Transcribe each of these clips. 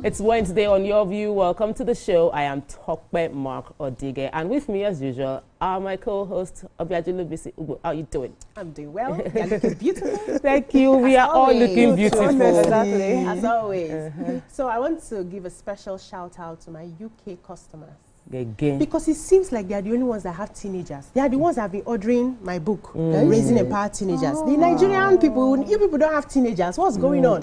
It's Wednesday on Your View. Welcome to the show. I am Tokpe Mark Odige, and with me, as usual, are my co-host Obiajulu Bisi. How are you doing? I'm doing well. You're looking beautiful. Thank you. We are all looking beautiful. Exactly. As always. So I want to give a special shout out to my UK customers. Again. Because it seems like they are the only ones that have teenagers. They are the ones that have been ordering my book, Raising Empowered Teenagers. The Nigerian people, you people don't have teenagers. What's going on?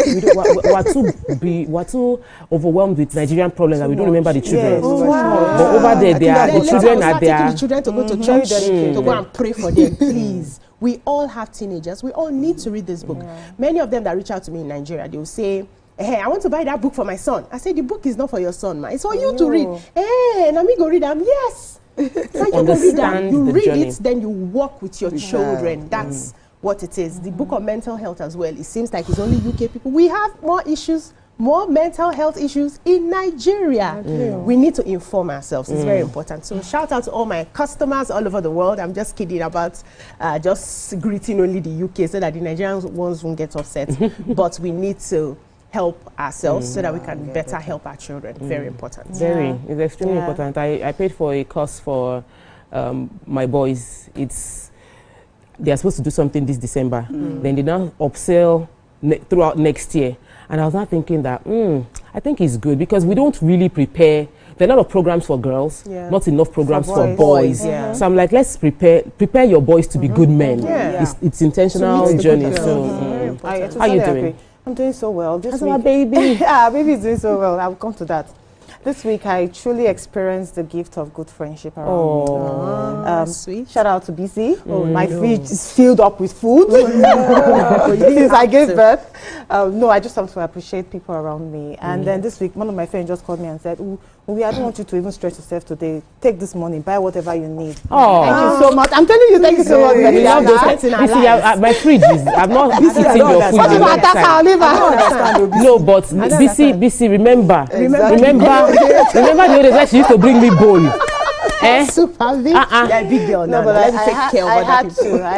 We're too overwhelmed with Nigerian problems that we don't remember the children. Yes. But over there, the children are there. Taking the children to go to church to go and pray for them, please. We all have teenagers. We all need to read this book. Many of them that reach out to me in Nigeria, they will say, hey, I want to buy that book for my son. I say, the book is not for your son, man. It's for you to read. Hey, and me go read them. Yes. So you go read them. You read it, then you walk with your children. That's what it is. The book of mental health as well. It seems like it's only UK people. We have more issues, more mental health issues in Nigeria. We need to inform ourselves. It's very important. So shout out to all my customers all over the world. I'm just kidding about just greeting only the UK so that the Nigerian ones won't get upset. But we need to help ourselves so that we can better help our children. Very important. It's extremely important. I paid for a course for my boys. They are supposed to do something this December. Then they now upsell throughout next year. And I was not thinking that, I think it's good because we don't really prepare. There are a lot of programs for girls, not enough programs for boys. So I'm like, let's prepare your boys to be good men. It's intentional journey. So how are you doing? I'm doing so well. That's my baby. Baby is doing so well. I'll come to that. This week, I truly experienced the gift of good friendship around me. Sweet. Shout out to BC. My fridge is filled up with food since I gave birth. No, I just have to appreciate people around me. And then this week, one of my friends just called me and said, I don't want you to even stress yourself today. Take this money, buy whatever you need. Thank you so much. I'm telling you, thank you so much. My fridge is, I'm not eating your food. No, but BC, remember the other day she used to bring me bowl. Super big. Yeah, big girl. No, but I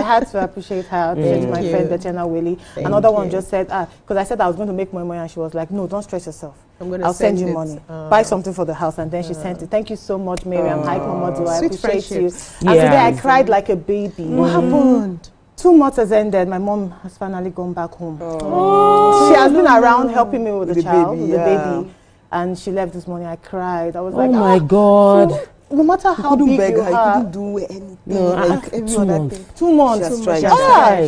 had to appreciate her, appreciate my friend Bettina Willie. Another one just said, because I said I was going to make more money, and she was like, no, don't stress yourself. I'll send you money. Buy something for the house, and then she sent it. Thank you so much, Miriam. Hi, Mama. I appreciate you. And today I cried like a baby. What happened? 2 months has ended. My mom has finally gone back home. She has been around helping me with the child, with the baby. And she left this morning. I cried. I was like, oh my God. No matter how big you are, couldn't do anything. No, like every other thing. 2 months. She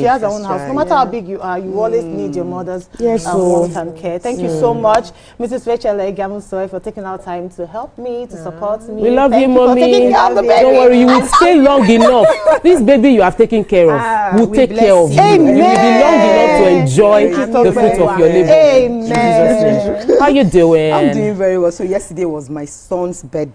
has her own house. No matter how big you are, you always need your mother's warmth and care. Thank you so much, Mrs. Rachel Egamusoy, for taking our time to help me, to support me. We love you, mommy. Don't worry, you will stay long enough. This baby you have taken care of will take care of you. Amen. You will be long enough to enjoy the fruit of your labor. Amen. How you doing? I'm doing very well. So yesterday was my son's birthday.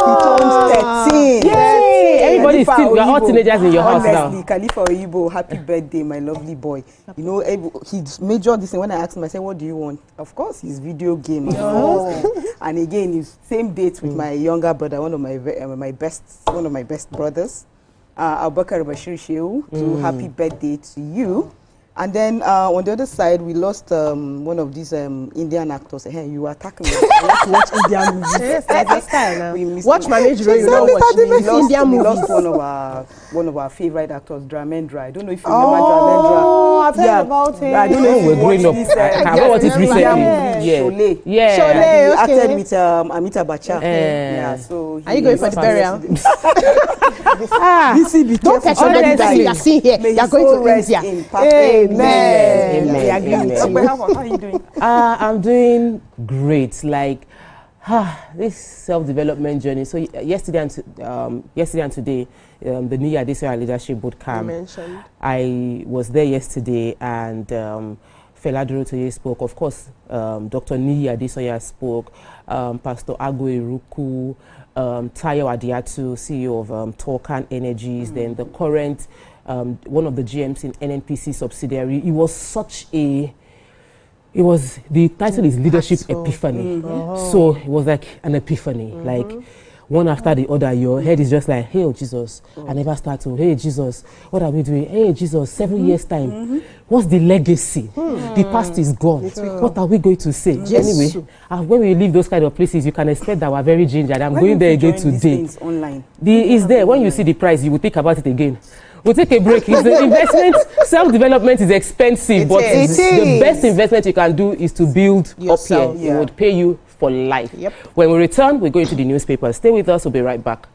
He turned 13. Yay! Everybody is still, we are all teenagers in your house now. Honestly, Khalifa Oyibo, happy birthday, my lovely boy. You know, he majored this, and when I asked him, I said, what do you want? Of course, his video game. And again, his same date with my younger brother, one of my best brothers, Abubakar Bashir Shehu. So happy birthday to you. And then on the other side, we lost one of these Indian actors. Hey, you attack me. I like to watch Indian movies. Yes, that's style. Watch my age, you know what Indian movies. We lost one of our favorite actors, Dramendra. I don't know if you remember Dramendra. Oh, I've heard about him. I don't know if we're growing up. I watched it recently. Sholay. Yeah. Sholay, He acted with Amita Bacha. Yeah, so are you going for the burial? Don't patronize that you are seeing here. You are going to India. Amen. How are you doing? I'm doing great. Like this self-development journey. So yesterday and today, the New Year Adesoya Leadership Bootcamp. I was there yesterday, and Fela Dorotoye spoke. Of course, Dr. Niyi Adesoya spoke. Pastor Ago Eruku, Tayo Adiatu, CEO of Torcan Energies, then the current one of the GMs in NNPC subsidiary. It was the title is Leadership Epiphany. So it was like an epiphany. Like one after the other, your head is just like, hey, oh, Jesus, I never start to, hey, Jesus, what are we doing? Hey, Jesus, 7 years time. What's the legacy? The past is gone. What are we going to say? Anyway, when we leave those kind of places, you can expect that we're very gingered. I'm going there again today. Online? It's there. When you see the price, you will think about it again. We'll take a break. The investment, self-development is expensive, but the best investment you can do is to build yourself. Up here. It would pay you for life. When we return, we go into the newspaper. Stay with us. We'll be right back.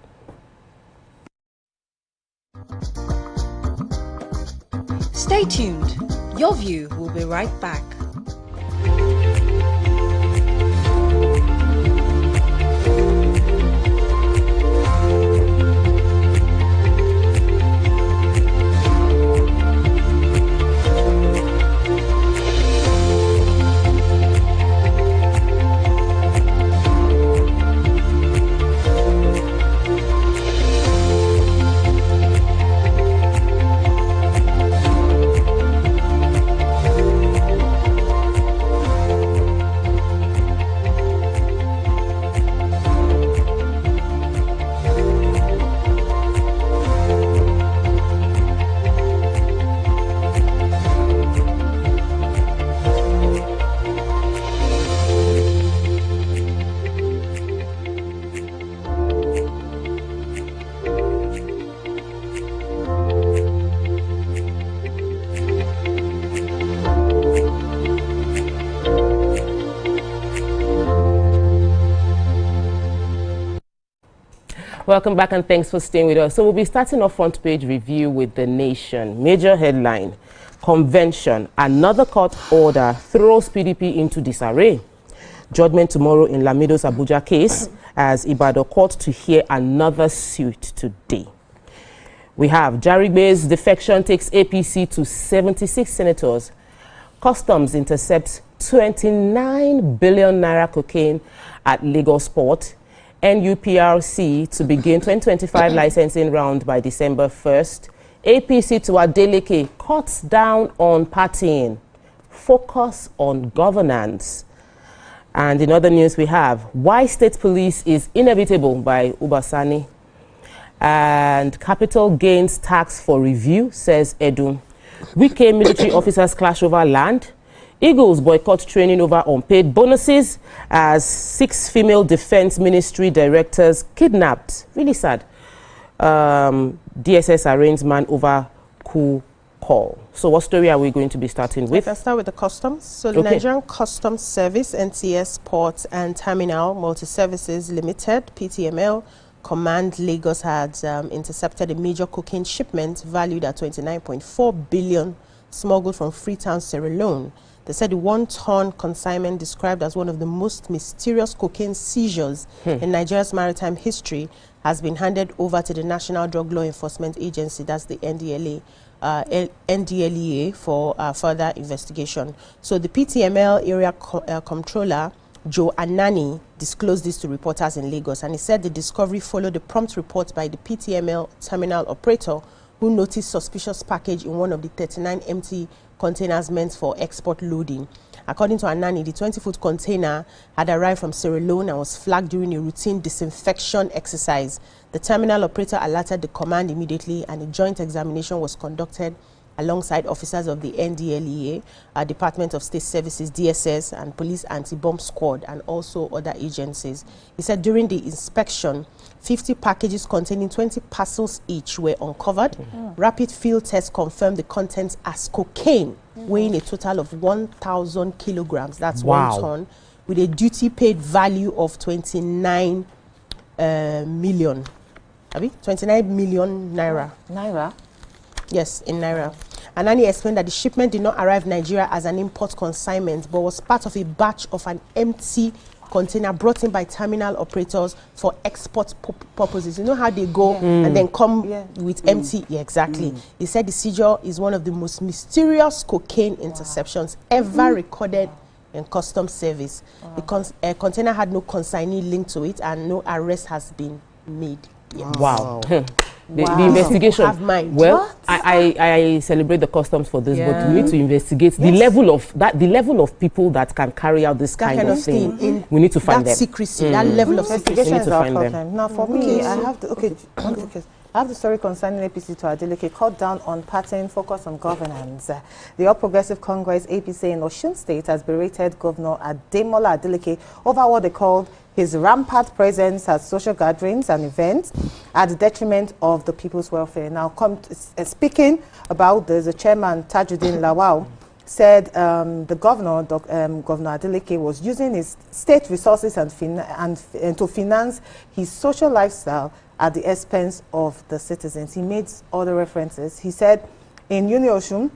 Stay tuned. Your View will be right back. Welcome back and thanks for staying with us. So we'll be starting our front page review with The Nation. Major headline, convention, another court order throws PDP into disarray. Judgment tomorrow in Lamido's Abuja case as Ibadan court to hear another suit today. We have Jarigbe's defection takes APC to 76 senators. Customs intercepts 29 billion naira cocaine at Lagos port. NUPRC to begin 2025 licensing round by December 1st. APC to Adeleke cuts down on partying. Focus on governance. And in other news we have why state police is inevitable by Ubasani. And capital gains tax for review, says Edu. Weekend military officers clash over land. Eagles boycott training over unpaid bonuses as 6 female defense ministry directors kidnapped. Really sad. DSS arraigns man over coup call. So what story are we going to be starting with? Let's start with the customs. So the Nigerian Customs Service, NCS Port and Terminal Multi-Services Limited, PTML, Command Lagos had intercepted a major cocaine shipment valued at 29.4 billion smuggled from Freetown, Sierra Leone. They said the 1-ton consignment, described as one of the most mysterious cocaine seizures in Nigeria's maritime history, has been handed over to the National Drug Law Enforcement Agency, that's the NDLEA, for further investigation. So the PTML area controller, Joe Anani, disclosed this to reporters in Lagos, and he said the discovery followed a prompt report by the PTML terminal operator who noticed suspicious package in one of the 39 empty containers meant for export loading. According to Anani, the 20-foot container had arrived from Sierra Leone and was flagged during a routine disinfection exercise. The terminal operator alerted the command immediately, and a joint examination was conducted alongside officers of the NDLEA, Department of State Services, DSS, and Police Anti-Bomb Squad, and also other agencies. He said during the inspection, 50 packages containing 20 parcels each were uncovered. Rapid field tests confirmed the contents as cocaine, weighing a total of 1,000 kilograms, that's 1 ton, with a duty-paid value of 29 million. 29 million naira. Naira? Yes, in naira. Anani explained that the shipment did not arrive in Nigeria as an import consignment, but was part of a batch of an empty container brought in by terminal operators for export purposes. You know how they go and then come with empty? Yeah, exactly. He said the seizure is one of the most mysterious cocaine interceptions ever recorded in customs service. The container had no consignee linked to it, and no arrest has been made yet. Wow. The investigation. Have mind. Well, I celebrate the customs for this, but we need to investigate the level of people that can carry out this kind of thing. We need to find them. Secrecy, that level of investigation is our problem. Them. Now, for me, I have the I have the story concerning APC to Adeleke, cut down on pattern, focus on governance. The All Progressive Congress, APC in Osun State, has berated Governor Ademola Adeleke over what they called his rampant presence at social gatherings and events at the detriment of the people's welfare. Now, speaking about this, the chairman, Tajuddin Lawal, said the governor, Governor Adeleke, was using his state resources and to finance his social lifestyle at the expense of the citizens. He made other references. He said, in Uni Osun,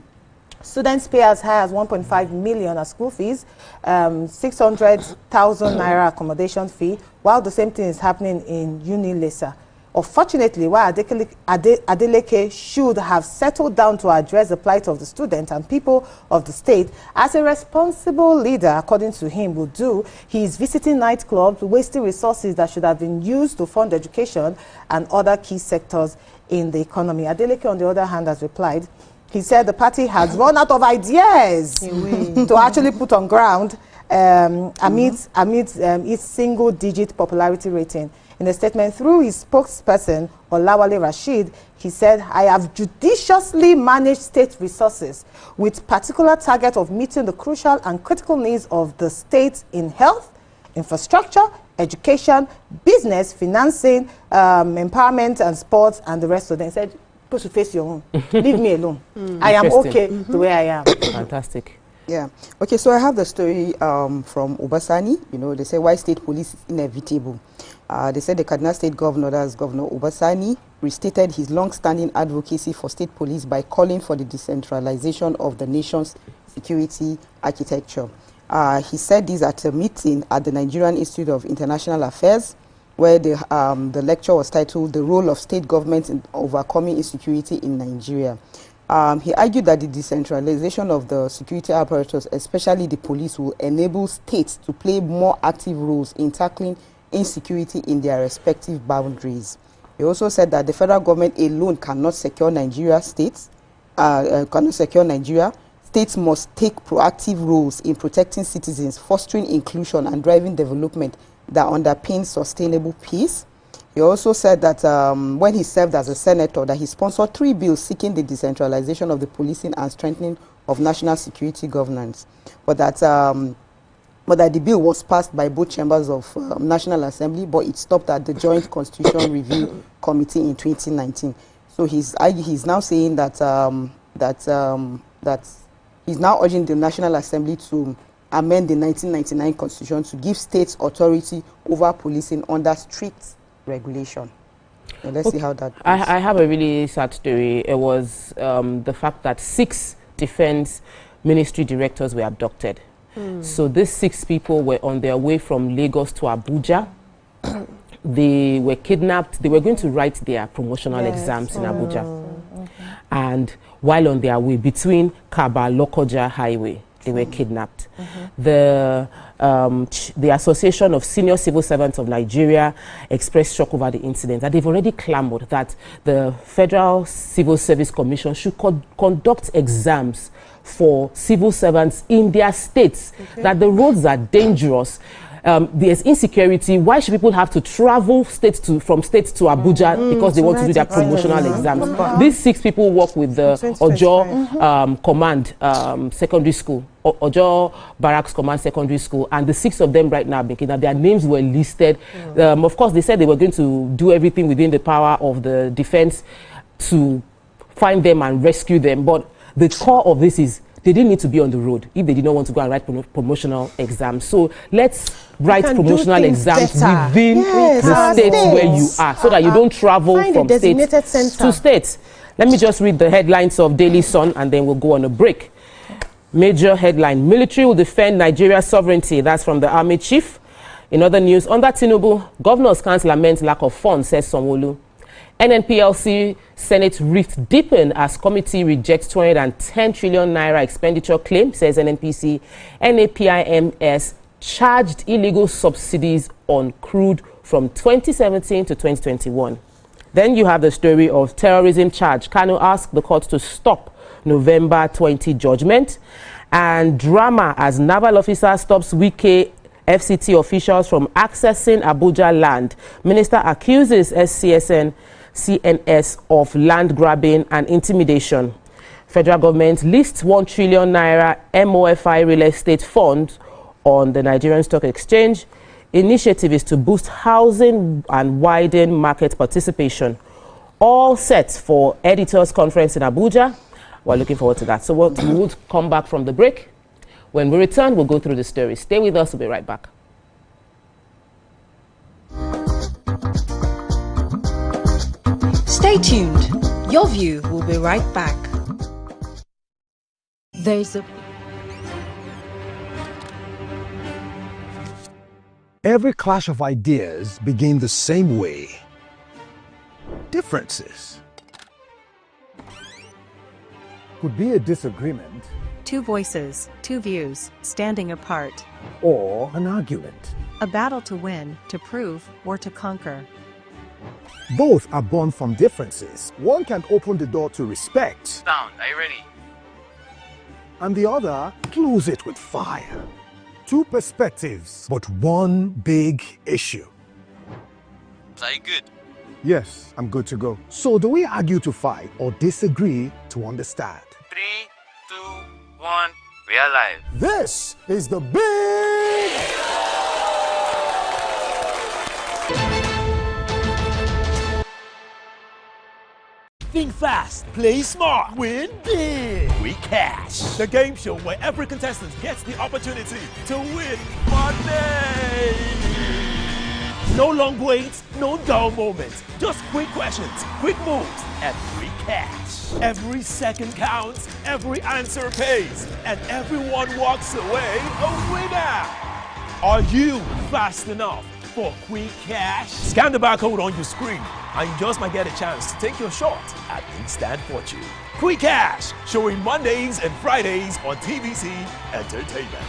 students pay as high as 1.5 million as school fees, 600,000 naira accommodation fee, while the same thing is happening in Uni Lesa. Unfortunately, while Adeleke should have settled down to address the plight of the students and people of the state, as a responsible leader, according to him, will do, he is visiting nightclubs, wasting resources that should have been used to fund education and other key sectors in the economy. Adeleke, on the other hand, has replied. He said the party has run out of ideas to actually put on ground amid its single-digit popularity rating. In a statement through his spokesperson, Olawale Rashid, he said, I have judiciously managed state resources with particular target of meeting the crucial and critical needs of the state in health, infrastructure, education, business, financing, empowerment and sports, and the rest of them. He said, go to face your own. Leave me alone. I am okay the way I am. Fantastic. Yeah. Okay, so I have the story from Obasani. You know, they say why state police is inevitable. They said the Kaduna State Governor, that's Governor Obasani, restated his long-standing advocacy for state police by calling for the decentralization of the nation's security architecture. He said this at a meeting at the Nigerian Institute of International Affairs, where the lecture was titled "The Role of State Governments in Overcoming Insecurity in Nigeria." He argued that the decentralization of the security apparatus, especially the police, will enable states to play more active roles in tackling insecurity in their respective boundaries. He also said that the federal government alone cannot secure Nigeria. States must take proactive roles in protecting citizens, fostering inclusion and driving development that underpins sustainable peace. He also said that when he served as a senator, that he sponsored 3 bills seeking the decentralization of the policing and strengthening of national security governance, but that the bill was passed by both chambers of National Assembly, but it stopped at the Joint Constitution Review Committee in 2019. So he's now saying that he's now urging the National Assembly to amend the 1999 Constitution to give states authority over policing under strict regulation. And let's see how that goes. I have a really sad story. It was the fact that 6 defense ministry directors were abducted. So these 6 people were on their way from Lagos to Abuja. They were kidnapped. They were going to write their promotional exams in Abuja. And while on their way between Kaba-Lokoja Highway, they were kidnapped. The Association of Senior Civil Servants of Nigeria expressed shock over the incident, that they've already clamored that the Federal Civil Service Commission should conduct exams for civil servants in their states, that the roads are dangerous. There's insecurity. Why should people have to travel from state to Abuja because they want to do their promotional exams? These 6 people work with the Ojo Command Secondary School, Ojo Barracks Command Secondary School, and the 6 of them right now, that their names were listed. Of course, they said they were going to do everything within the power of the defense to find them and rescue them, but the core of this is they didn't need to be on the road if they did not want to go and write promotional exams. So let's write promotional exams within the states where you are, so that you don't travel from states to states. Let me just read the headlines of Daily Sun and then we'll go on a break. Major headline: military will defend Nigeria's sovereignty. That's from the Army Chief. In other news, under Tinubu, governors can't lament lack of funds, says Sanwo-Olu. NNPLC Senate rift deepen as committee rejects 210 trillion naira expenditure claim, says NNPC. NAPIMS charged illegal subsidies on crude from 2017 to 2021. Then you have the story of terrorism charge. Kanu asked the court to stop November 20 judgment. And drama as naval officer stops Wike FCT officials from accessing Abuja land. Minister accuses CNS of land grabbing and intimidation. Federal government lists 1 trillion naira MOFI real estate fund on the Nigerian Stock Exchange. Initiative is to boost housing and widen market participation. All set for editors' conference in Abuja. We're looking forward to that. So we'll come back from the break. When we return, we'll go through the story. Stay with us. We'll be right back. Stay tuned. Your View will be right back. Every clash of ideas begins the same way. Differences could be a disagreement, two voices, two views, standing apart, or an argument. a battle to win, to prove, or to conquer. Both are born from differences. One can open the door to respect. Sound, are you ready? And the other close it with fire. Two perspectives, but one big issue. Are you good? Yes, I'm good to go. So do we argue to fight or disagree to understand? 3, 2, 1, we are live. This is the big... Think fast, play smart, win big. We Cash, the game show where every contestant gets the opportunity to win money. No long waits, no dull moments, just quick questions, quick moves, and free cash. Every second counts, every answer pays, and everyone walks away a winner. Are you fast enough for quick cash? Scan the barcode on your screen and you just might get a chance to take your shot at instant fortune. Quick Cash, showing Mondays and Fridays on TVC Entertainment.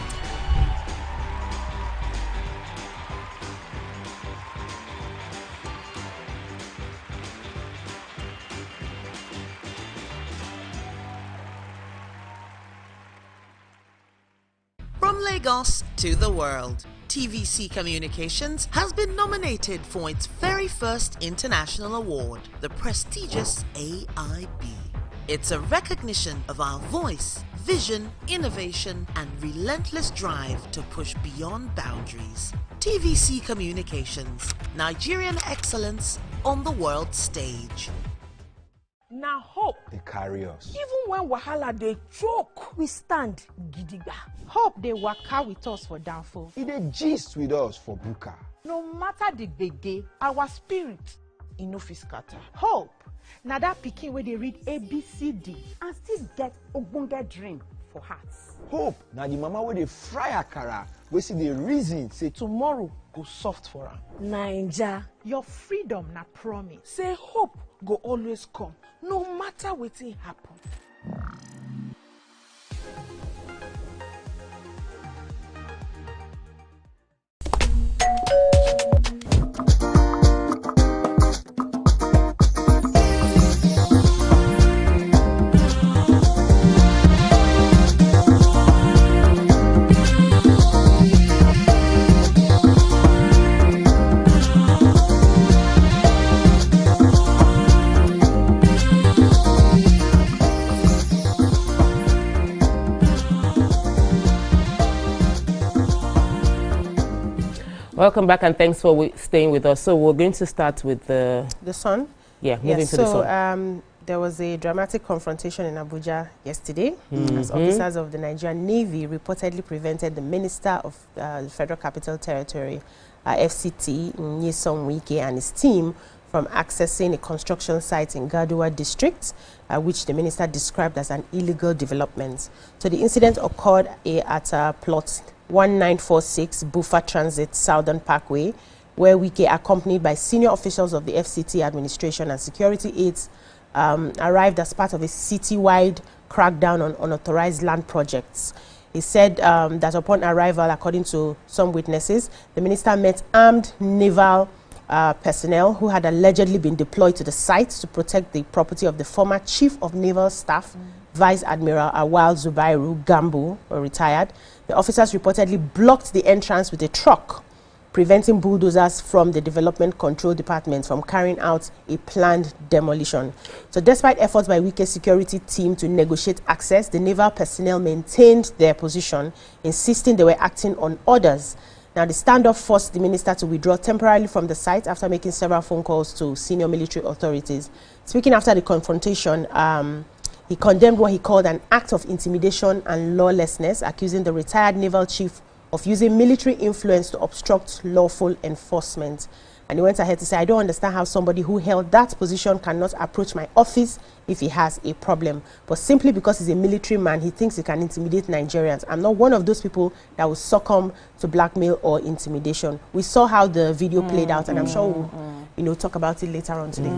From Lagos to the world, TVC Communications has been nominated for its very first international award, the prestigious AIB. It's a recognition of our voice, vision, innovation, and relentless drive to push beyond boundaries. TVC Communications, Nigerian excellence on the world stage. Now hope they carry us. Even when wahala dey choke, we stand gidigba. Hope they waka with us for downfall. It dey gist with us for buka. No matter the gbege, our spirit e no fit scatter. Hope na that pikin wey dey read ABCD and still get ogbonge dream for hearts. Hope na the mama wey dey fry akara, wey see the reason say tomorrow go soft for am. Naija, your freedom na promise. Say hope go always come, no matter wetin happen. Welcome back and thanks for staying with us. So we're going to start with the Sun. Yeah, moving to the Sun. There was a dramatic confrontation in Abuja yesterday as officers of the Nigerian Navy reportedly prevented the Minister of the Federal Capital Territory, FCT, Nyesom Wike, and his team from accessing a construction site in Gaduwa district, which the minister described as an illegal development. So the incident occurred at plot 1946 Buffer Transit Southern Parkway, where Wike, accompanied by senior officials of the FCT administration and security aides, arrived as part of a citywide crackdown on unauthorized land projects. He said that upon arrival, according to some witnesses, the minister met armed naval personnel who had allegedly been deployed to the site to protect the property of the former Chief of Naval Staff, Vice Admiral Awal Zubairu Gambo, retired. The officers reportedly blocked the entrance with a truck, preventing bulldozers from the Development Control Department from carrying out a planned demolition. So despite efforts by Wike's security team to negotiate access, the naval personnel maintained their position, insisting they were acting on orders. Now, the standoff forced the minister to withdraw temporarily from the site after making several phone calls to senior military authorities. Speaking after the confrontation, he condemned what he called an act of intimidation and lawlessness, accusing the retired naval chief of using military influence to obstruct lawful enforcement. And he went ahead to say, I don't understand how somebody who held that position cannot approach my office if he has a problem. But simply because he's a military man, he thinks he can intimidate Nigerians. I'm not one of those people that will succumb to blackmail or intimidation. We saw how the video played out, and I'm sure we'll talk about it later on today.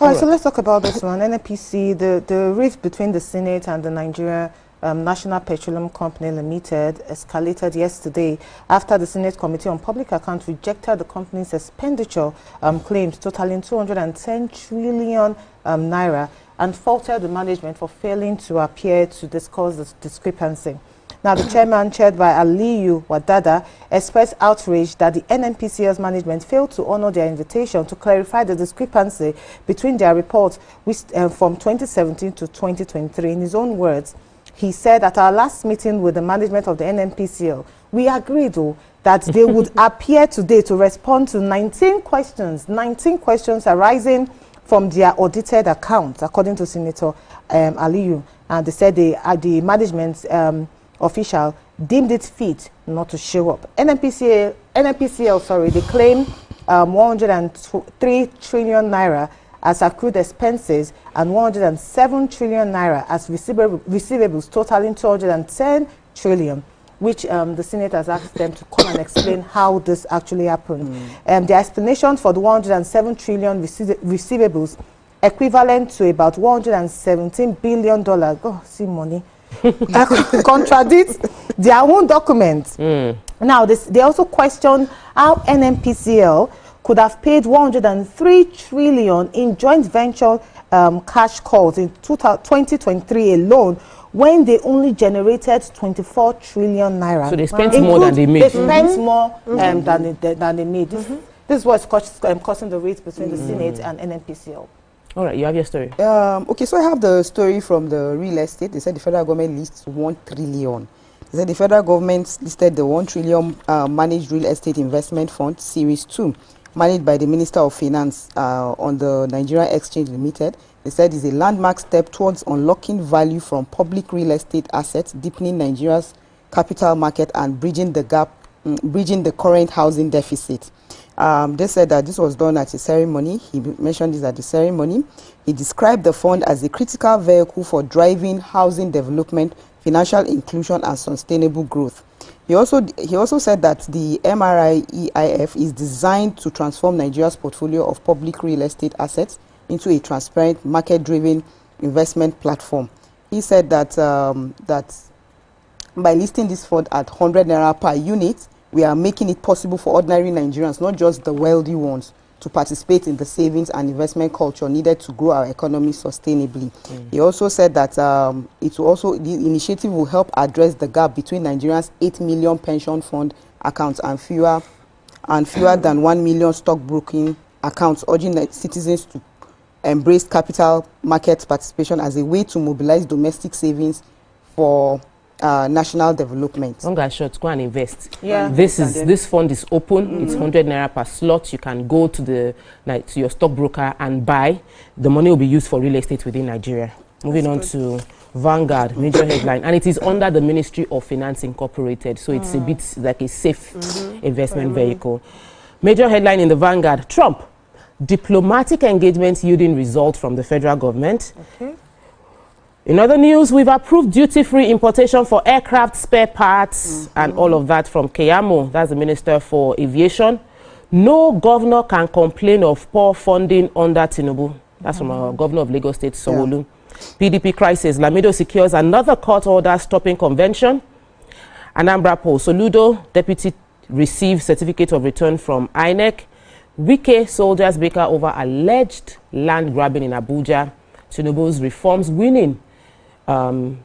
All right, so let's talk about this one. NNPC, the rift between the Senate and the Nigeria National Petroleum Company Limited escalated yesterday after the Senate Committee on Public Accounts rejected the company's expenditure claims totaling 210 trillion naira and faulted the management for failing to appear to discuss the discrepancy. Now, the chairman, chaired by Aliyu Wadada, expressed outrage that the NNPCL's management failed to honor their invitation to clarify the discrepancy between their reports from 2017 to 2023. In his own words, he said at our last meeting with the management of the NNPCL, we agreed that they would appear today to respond to 19 questions arising from their audited accounts, according to Senator Aliyu. And they said the management official deemed it fit not to show up. NNPCL, they claim 103 trillion naira as accrued expenses and 107 trillion naira as receivables totaling 210 trillion, which the Senate has asked them to come and explain how this actually happened. The explanation for the 107 trillion receivables, equivalent to about $117 billion, see money, contradicts their own documents. Now, they also question how NNPCL could have paid 103 trillion in joint venture cash calls in 2023 alone, when they only generated 24 trillion naira. So they spent more than they made. They spent more than they made. This is what's causing the rates between the Senate and NNPCL. All right, you have your story. Okay, so I have the story from the real estate. They said the federal government lists 1 trillion. They said the federal government listed the 1 trillion managed real estate investment fund, Series 2, managed by the Minister of Finance on the Nigeria Exchange Limited. They said it's a landmark step towards unlocking value from public real estate assets, deepening Nigeria's capital market and bridging the gap, bridging the current housing deficit. They said that this was done at a ceremony. He mentioned this at the ceremony. He described the fund as a critical vehicle for driving housing development, financial inclusion and sustainable growth. He also said that the MRIEIF is designed to transform Nigeria's portfolio of public real estate assets into a transparent, market-driven investment platform. He said that that by listing this fund at 100 naira per unit, we are making it possible for ordinary Nigerians, not just the wealthy ones, to participate in the savings and investment culture needed to grow our economy sustainably. He also said that the initiative will help address the gap between Nigeria's 8 million pension fund accounts and fewer than 1 million stockbroking accounts, urging citizens to embrace capital market participation as a way to mobilize domestic savings for national development. Long and short, go and invest. Yeah. This fund is open. It's 100 naira per slot. You can go to your stockbroker and buy. The money will be used for real estate within Nigeria. Moving on to Vanguard, major headline, and it is under the Ministry of Finance Incorporated, so it's a bit like a safe investment vehicle. Major headline in the Vanguard: Trump, diplomatic engagements yielding results from the federal government. In other news, we've approved duty-free importation for aircraft spare parts and all of that from Keyamo. That's the Minister for Aviation. No governor can complain of poor funding under Tinubu. That's from our Governor of Lagos State, Sanwo-Olu. PDP crisis. Lamido secures another court order stopping convention. Anambra poll. Soludo, deputy, receives certificate of return from INEC. Wike soldiers bicker over alleged land grabbing in Abuja. Tinubu's reforms winning in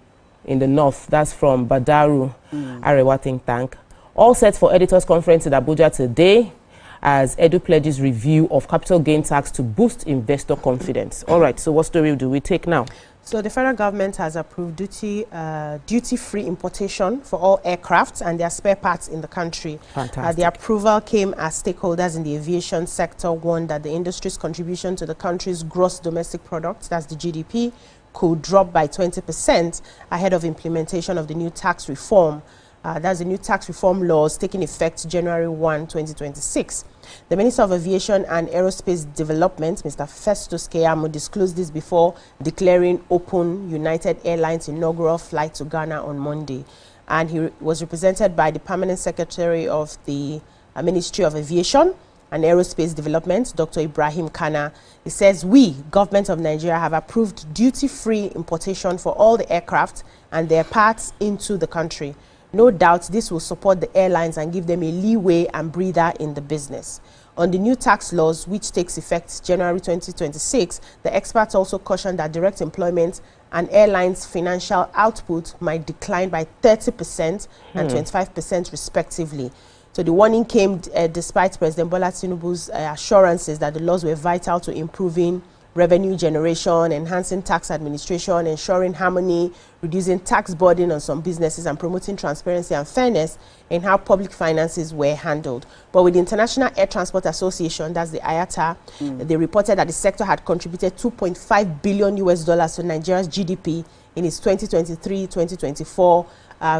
the north. That's from Badaru Arewa think tank. All set for editors conference in Abuja today as Edu pledges review of capital gain tax to boost investor confidence. All right, so what story do we take now? So the federal government has approved duty-free importation for all aircrafts and their spare parts in the country. Fantastic. The approval came as stakeholders in the aviation sector warned that the industry's contribution to the country's gross domestic product, that's the GDP, could drop by 20% ahead of implementation of the new tax reform. That's the new tax reform laws taking effect January 1, 2026. The Minister of Aviation and Aerospace Development, Mr. Festus Keyamo, disclosed this before declaring open United Airlines' inaugural flight to Ghana on Monday. And he was represented by the Permanent Secretary of the Ministry of Aviation and Aerospace Development, Dr. Ibrahim Kana. He says, we, Government of Nigeria, have approved duty-free importation for all the aircraft and their parts into the country. No doubt this will support the airlines and give them a leeway and breather in the business. On the new tax laws, which takes effect January 2026, the experts also cautioned that direct employment and airlines' financial output might decline by 30% and 25% respectively. So the warning came despite President Bola Tinubu's assurances that the laws were vital to improving revenue generation, enhancing tax administration, ensuring harmony, reducing tax burden on some businesses, and promoting transparency and fairness in how public finances were handled. But with the International Air Transport Association, that's the IATA, they reported that the sector had contributed $2.5 billion to Nigeria's GDP in its 2023-2024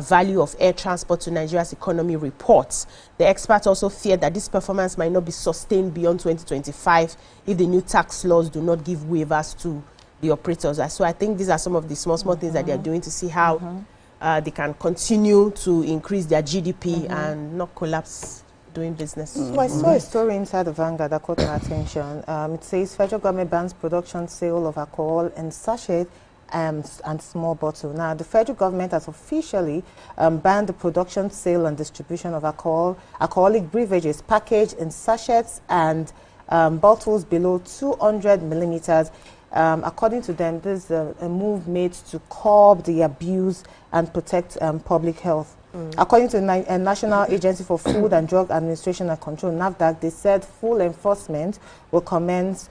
value of air transport to Nigeria's economy reports. The experts also feared that this performance might not be sustained beyond 2025 if the new tax laws do not give waivers to the operators. So I think these are some of the small things that they are doing to see how they can continue to increase their GDP and not collapse doing business. So I saw a story inside the Vanguard that caught my attention. It says federal government bans production, sale of alcohol in sachet and small bottle. Now, the federal government has officially banned the production, sale, and distribution of alcoholic beverages packaged in sachets and bottles below 200 millimeters. According to them, this is a move made to curb the abuse and protect public health. According to the National Agency for Food and Drug Administration and Control, NAFDAC, they said full enforcement will commence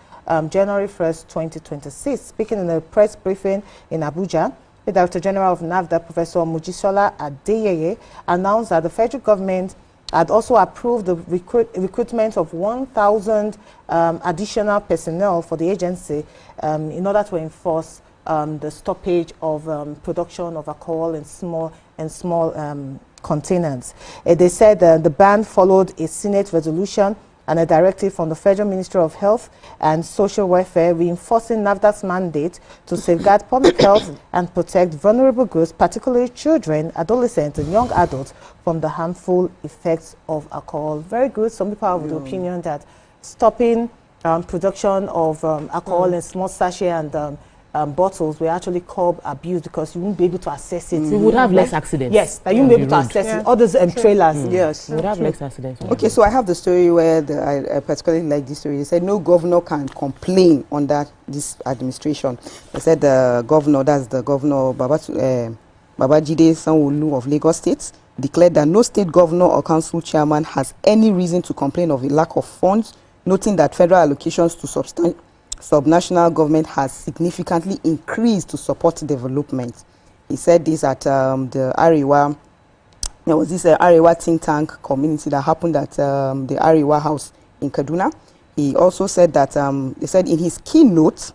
January 1st, 2026. Speaking in a press briefing in Abuja, the Director General of NAFDAC, Professor Mujisola Adeyeye, announced that the federal government had also approved the recruitment of 1,000 additional personnel for the agency in order to enforce the stoppage of production of alcohol in small containers. They said the ban followed a Senate resolution and a directive from the Federal Ministry of Health and Social Welfare reinforcing NAFDAC's mandate to safeguard public health and protect vulnerable groups, particularly children, adolescents, and young adults from the harmful effects of alcohol. Very good. Some people have the opinion that stopping production of alcohol in small sachet and bottles will actually curb abuse because you won't be able to access it. We would have less accidents. Yes, that you won't be able to access it. All those trailers. Yes. We would have less accidents. Okay, so I have the story where I particularly like this story. They said no governor can complain under this administration. They said the governor, that's the governor Babajide Sanwo-Olu of Lagos State, declared that no state governor or council chairman has any reason to complain of a lack of funds, noting that federal allocations to subnational government has significantly increased to support development. He said this at the Arewa. There was this Arewa think tank community that happened at the Arewa house in Kaduna. He also said that he said in his keynote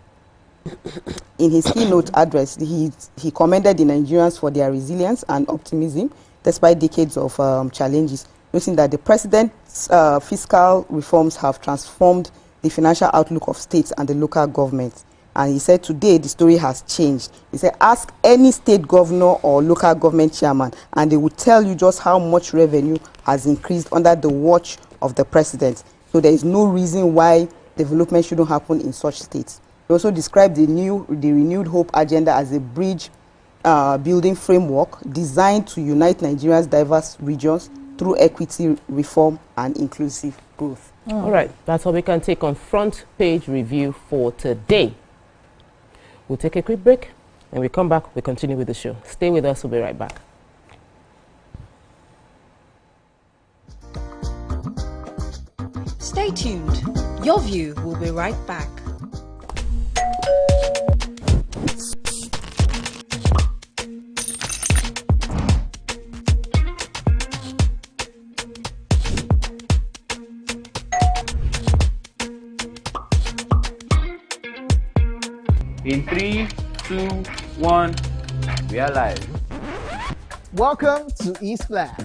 address, he commended the Nigerians for their resilience and optimism despite decades of challenges, noting that the president's fiscal reforms have transformed the financial outlook of states and the local government. And he said today the story has changed. He said ask any state governor or local government chairman and they will tell you just how much revenue has increased under the watch of the president. So there is no reason why development shouldn't happen in such states. He also described the renewed hope agenda as a bridge building framework designed to unite Nigeria's diverse regions through equity, reform, and inclusive growth. All right, that's all we can take on front page review for today. We'll take a quick break, and we come back, we continue with the show. Stay with us, we'll be right back. Stay tuned. Your View will be right back. In 3, 2, 1, we are live. Welcome to E-Splash.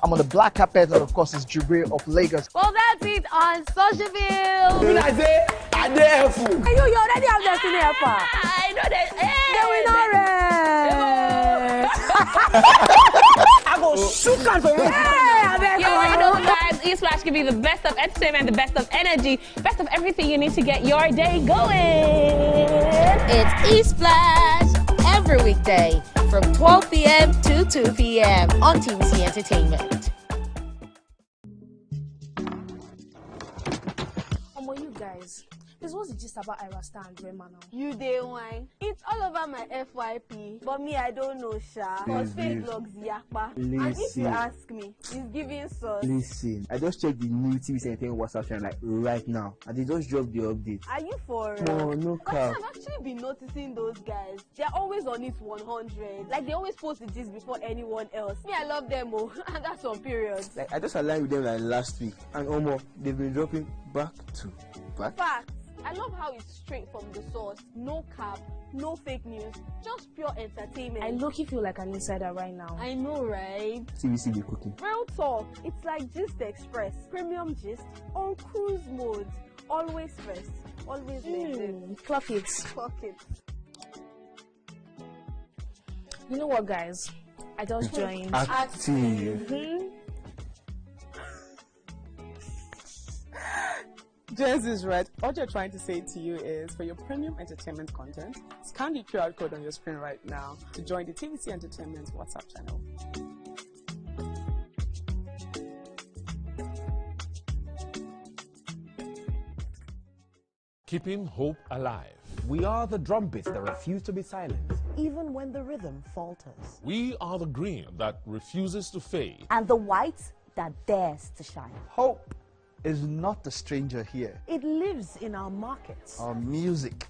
I'm on the black carpet, and of course, it's Jubril of Lagos. Well, that's it on Socialville. When I say, I dare you. You already have Destiny Helper. I know that. I go shoot out for you. You already know, guys. E-Splash can be the best of entertainment, the best of energy, best of everything you need to get your day going. It's E-Splash every weekday from 12 p.m. to 2 p.m. on TVC Entertainment. You guys, this was the gist about Irasta and Rema now. You day wine. It's all over my FYP, but me I don't know sha. Cause fake blogs yakpa. And if you ask me, it's giving sauce. Listen, I just checked the new TVC Entertainment WhatsApp channel like right now, and they just dropped the update. Are you for No cap. I've actually been noticing those guys. They're always on it 100. Like they always post the gist before anyone else. Me, I love them oh, and that's on periods. Like I just aligned with them like last week, and they've been dropping back to back. Facts. I love how it's straight from the source. No cap, no fake news, just pure entertainment. I low-key feel like an insider right now. I know, right? TVC be cooking. Real talk. It's like Gist Express, premium gist on cruise mode. Always first, always next. Clock it. Clock it. You know what, guys? I just joined. Active. Jess is right. What you're trying to say to you is, for your premium entertainment content, scan the QR code on your screen right now to join the TVC Entertainment WhatsApp channel. Keeping hope alive. We are the drumbeats that refuse to be silent. Even when the rhythm falters. We are the green that refuses to fade. And the white that dares to shine. Hope is not a stranger here. It lives in our markets, our music,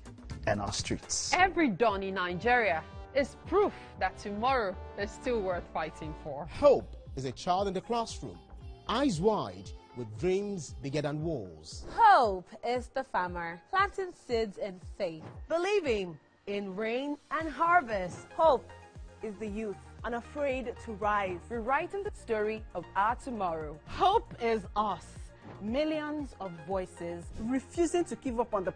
and our streets. Every dawn in Nigeria is proof that tomorrow is still worth fighting for. Hope is a child in the classroom, eyes wide, with dreams bigger than walls. Hope is the farmer planting seeds in faith, believing in rain and harvest. Hope is the youth unafraid to rise, rewriting the story of our tomorrow. Hope is us, millions of voices refusing to give up on the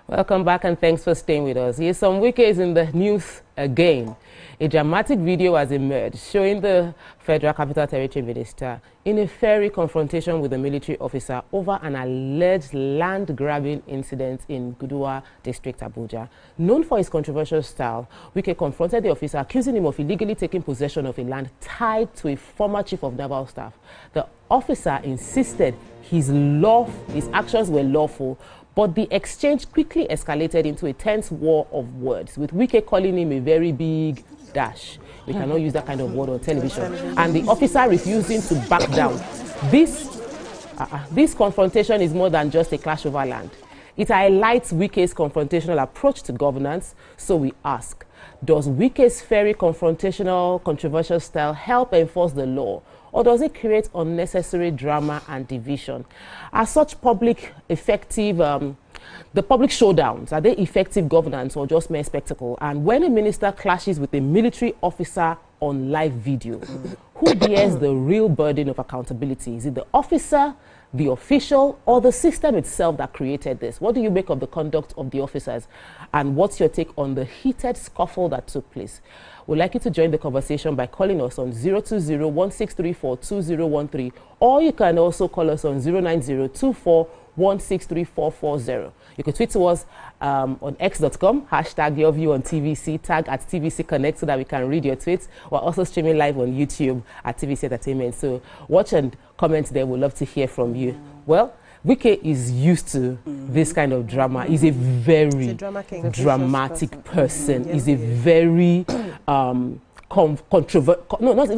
Welcome back and thanks for staying with us. Here's some weekends in the news again. A dramatic video has emerged showing the Federal Capital Territory Minister in a fiery confrontation with a military officer over an alleged land-grabbing incident in Gudua District, Abuja. Known for his controversial style, Wike confronted the officer, accusing him of illegally taking possession of a land tied to a former chief of naval staff. The officer insisted his actions were lawful, but the exchange quickly escalated into a tense war of words, with Wike calling him a very big dash. We cannot use that kind of word on television. And the officer refusing to back down. This confrontation is more than just a clash over land. It highlights Wike's confrontational approach to governance. So we ask, does Wike's fiery confrontational, controversial style help enforce the law? Or does it create unnecessary drama and division? Are such public, effective The public showdowns, are they effective governance or just mere spectacle? And when a minister clashes with a military officer on live video, who bears the real burden of accountability? Is it the officer, the official, or the system itself that created this? What do you make of the conduct of the officers? And what's your take on the heated scuffle that took place? We'd like you to join the conversation by calling us on 020-1634-2013, or you can also call us on 090-24163440. You can tweet to us on x.com, hashtag your view on TVC, tag at TVC Connect so that we can read your tweets. We're also streaming live on YouTube at TVC Entertainment. So watch and comment there. We'd love to hear from you. Well, Wike is used to this kind of drama. He's a very dramatic person. He's a very controversial. No, not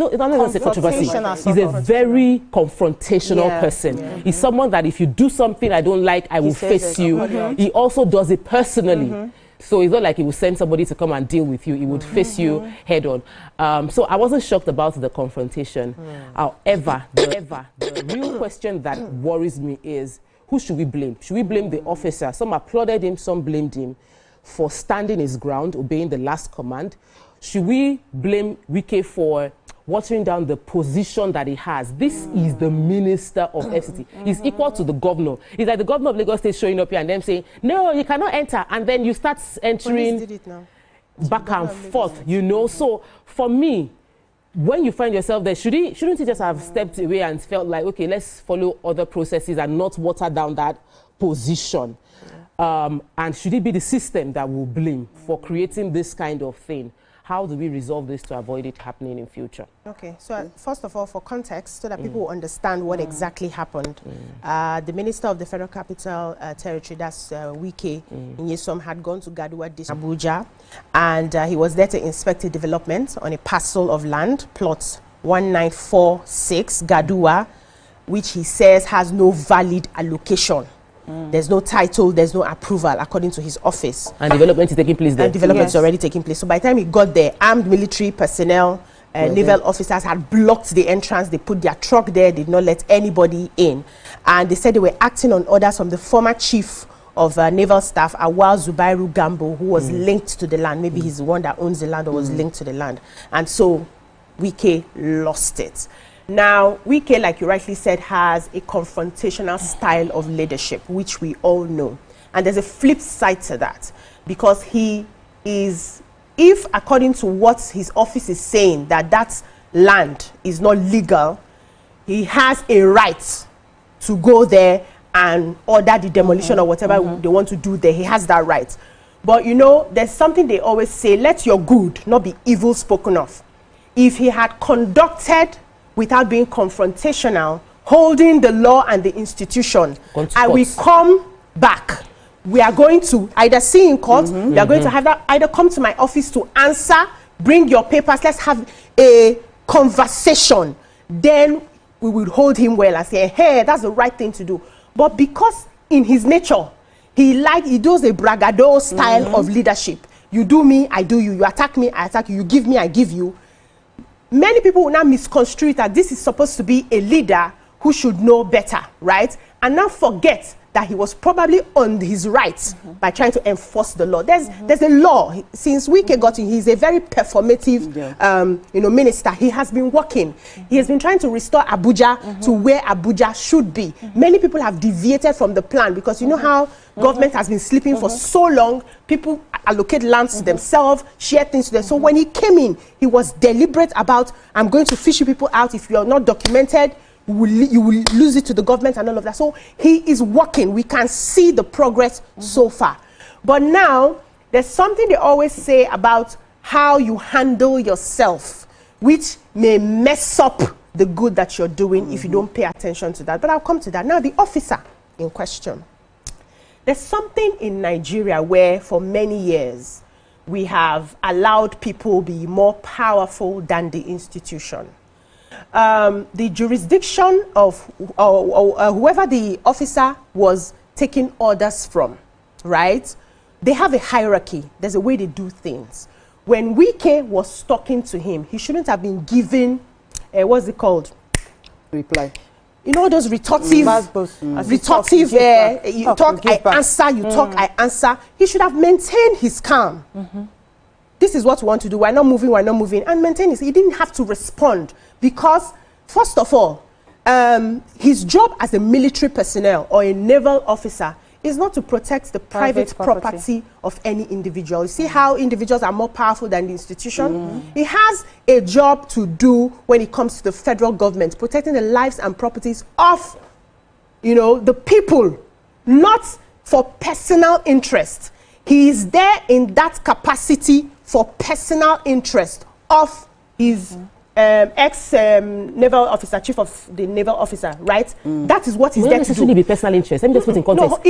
say controversy. He's a very confrontational person. He's someone that if you do something I don't like, I will face you. He also does it personally. So it's not like he would send somebody to come and deal with you. He would face you head on. So I wasn't shocked about the confrontation. However, the real question that worries me is, who should we blame? Should we blame the officer? Some applauded him, some blamed him for standing his ground, obeying the last command. Should we blame Wike for watering down the position that he has? This is the minister of FCT. He's equal to the governor. He's like the governor of Lagos State showing up here and them saying, no, you cannot enter. And then you start entering back and forth, you know. So for me, when you find yourself there, shouldn't he just have stepped away and felt like, okay, let's follow other processes and not water down that position? And should it be the system that will blame for creating this kind of thing? How do we resolve this to avoid it happening in future? Okay, so first of all, for context, so that people will understand what exactly happened, the Minister of the Federal Capital Territory, that's Wike Nyesom, had gone to Gaduwa District, Abuja, and he was there to inspect a development on a parcel of land, plot 1946, Gaduwa, which he says has no valid allocation. There's no title, there's no approval, according to his office. And development is taking place there. And development is already taking place. So by the time he got there, armed military personnel, naval officers had blocked the entrance. They put their truck there, did not let anybody in. And they said they were acting on orders from the former chief of naval staff, Awal Zubairu Gambo, who was linked to the land. Maybe he's the one that owns the land or was linked to the land. And so Wike lost it. Now, Wike, like you rightly said, has a confrontational style of leadership, which we all know. And there's a flip side to that, because he is, if according to what his office is saying, that land is not legal, he has a right to go there and order the demolition or whatever they want to do there. He has that right. But, you know, there's something they always say, let your good not be evil spoken of. If he had conducted without being confrontational, holding the law and the institution, and we come back, we are going to either see in court, we are going to have that, either come to my office to answer, bring your papers, let's have a conversation. Then we will hold him well and say, hey, that's the right thing to do. But because in his nature, he does a bragado style of leadership. You do me, I do you. You attack me, I attack you. You give me, I give you. Many people will now misconstrue it that this is supposed to be a leader who should know better, right? And now forget that he was probably on his rights by trying to enforce the law. There's a law. Since Wike got in, he's a very performative minister. He has been working. He has been trying to restore Abuja to where Abuja should be. Many people have deviated from the plan because you know how government has been sleeping for so long. People allocate lands to themselves, share things to them. So when he came in, he was deliberate about, I'm going to fish you people out. If you are not documented, you will lose it to the government and all of that. So he is working. We can see the progress so far. But now, there's something they always say about how you handle yourself, which may mess up the good that you're doing if you don't pay attention to that. But I'll come to that. Now, the officer in question. There's something in Nigeria where for many years we have allowed people be more powerful than the institution. The jurisdiction of whoever the officer was taking orders from, right? They have a hierarchy. There's a way they do things. When Wike was talking to him, he shouldn't have been given, what's it called? Reply. you know those rhetoric, you talk, I answer, you talk, I answer. He should have maintained his calm. This is what we want to do. We're not moving, and maintain his. He didn't have to respond because, first of all, his job as a military personnel or a naval officer is not to protect the private property of any individual. You see how individuals are more powerful than the institution? He has a job to do when it comes to the federal government, protecting the lives and properties of, you know, the people, not for personal interest. He is there in that capacity for personal interest of his ex-naval officer, chief of the naval officer, right? That is what he's there to do. It doesn't necessarily be personal interest. Let me just put in context.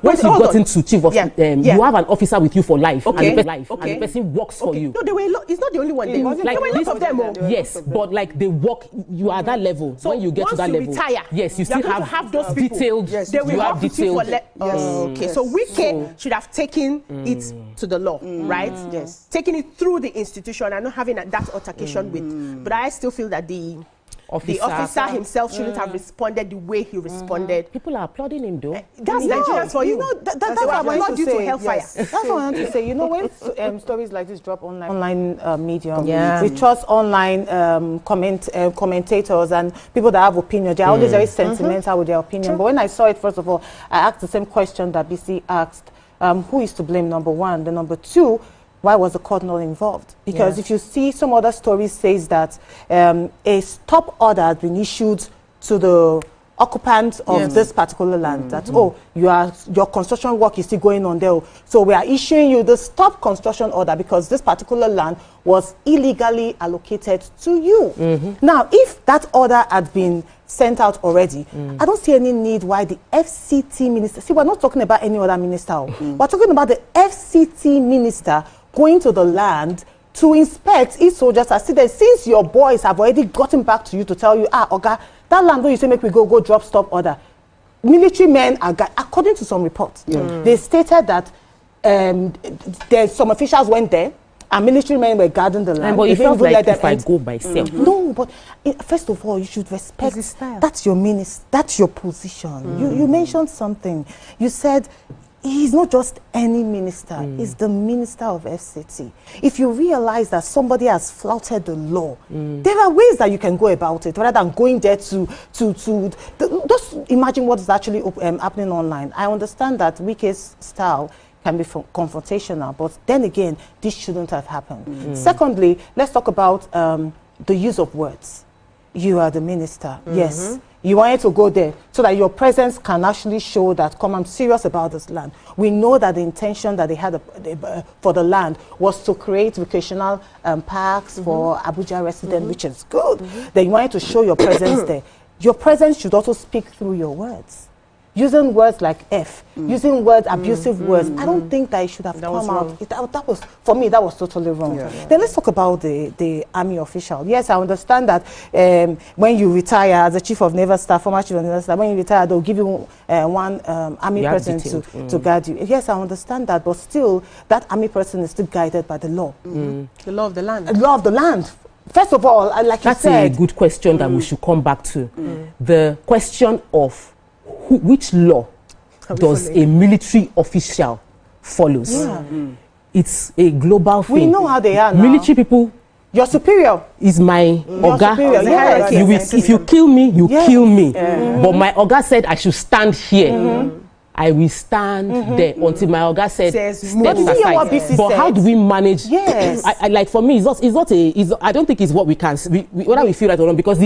Once you've gotten to chief of, you have an officer with you for life, and the person works for you. No, it's not the only one. There were lots of them. Yes, but like they work, you are at that level. So when you get to that level, retire, yes, you still have those detailed. They will have detailed. Okay, so Wike should have taken it to the law, right? Yes, taking it through the institution and not having that altercation with. But I still feel that the officer himself shouldn't have responded the way he responded. People are applauding him, though. That's Nigerians for you. You know, that's what I want to say. That's what I want to say. You know, when stories like this drop online medium, we trust online commentators and people that have opinion. They're always very sentimental with their opinion. But when I saw it, first of all, I asked the same question that BC asked. Who is to blame, number one? The number two, why was the court not involved? Because if you see some other stories says that a stop order has been issued to the occupants of this particular land. That, your construction work is still going on there. So we are issuing you the stop construction order because this particular land was illegally allocated to you. Now, if that order had been sent out already, I don't see any need why the FCT minister, see, we're not talking about any other minister. We're talking about the FCT minister going to the land to inspect if soldiers are still there, since your boys have already gotten back to you to tell you, Oga, that land where you say make we go drop stop order. Military men are, according to some reports, they stated that there's some officials went there and military men were guarding the land. But it felt like if I go myself. No, but first of all, you should respect. That's your minister. That's your position. You mentioned something. You said he's not just any minister. He's the minister of FCT. If you realize that somebody has flouted the law, there are ways that you can go about it rather than going there to just imagine what is actually happening online. I understand that Wike's style can be confrontational, but then again, this shouldn't have happened. Secondly, let's talk about the use of words. You are the minister. Yes. You wanted to go there so that your presence can actually show that, come, I'm serious about this land. We know that the intention that they had for the land was to create recreational parks for Abuja residents, which is good. Then you wanted to show your presence there. Your presence should also speak through your words. Using words like F, using words, abusive words, I don't think that it should have come out. That was, for me, that was totally wrong. Then let's talk about the army official. Yes, I understand that when you retire as a chief of naval staff, former chief of naval staff, when you retire, they'll give you one army person to guide you. Yes, I understand that, but still, that army person is still guided by the law. The law of the land. The law of the land. First of all, like you said. That's a good question that we should come back to. The question of which law does a military official follows? It's a global thing. We know how they are now. Military people. Your superior is my Oga. Yes. If you kill me, you kill me. But my Oga said I should stand here. I will stand there until my Oga said step aside. But how do we manage? Yes. Like for me, I don't think it's what we can. Whether we feel right or not, because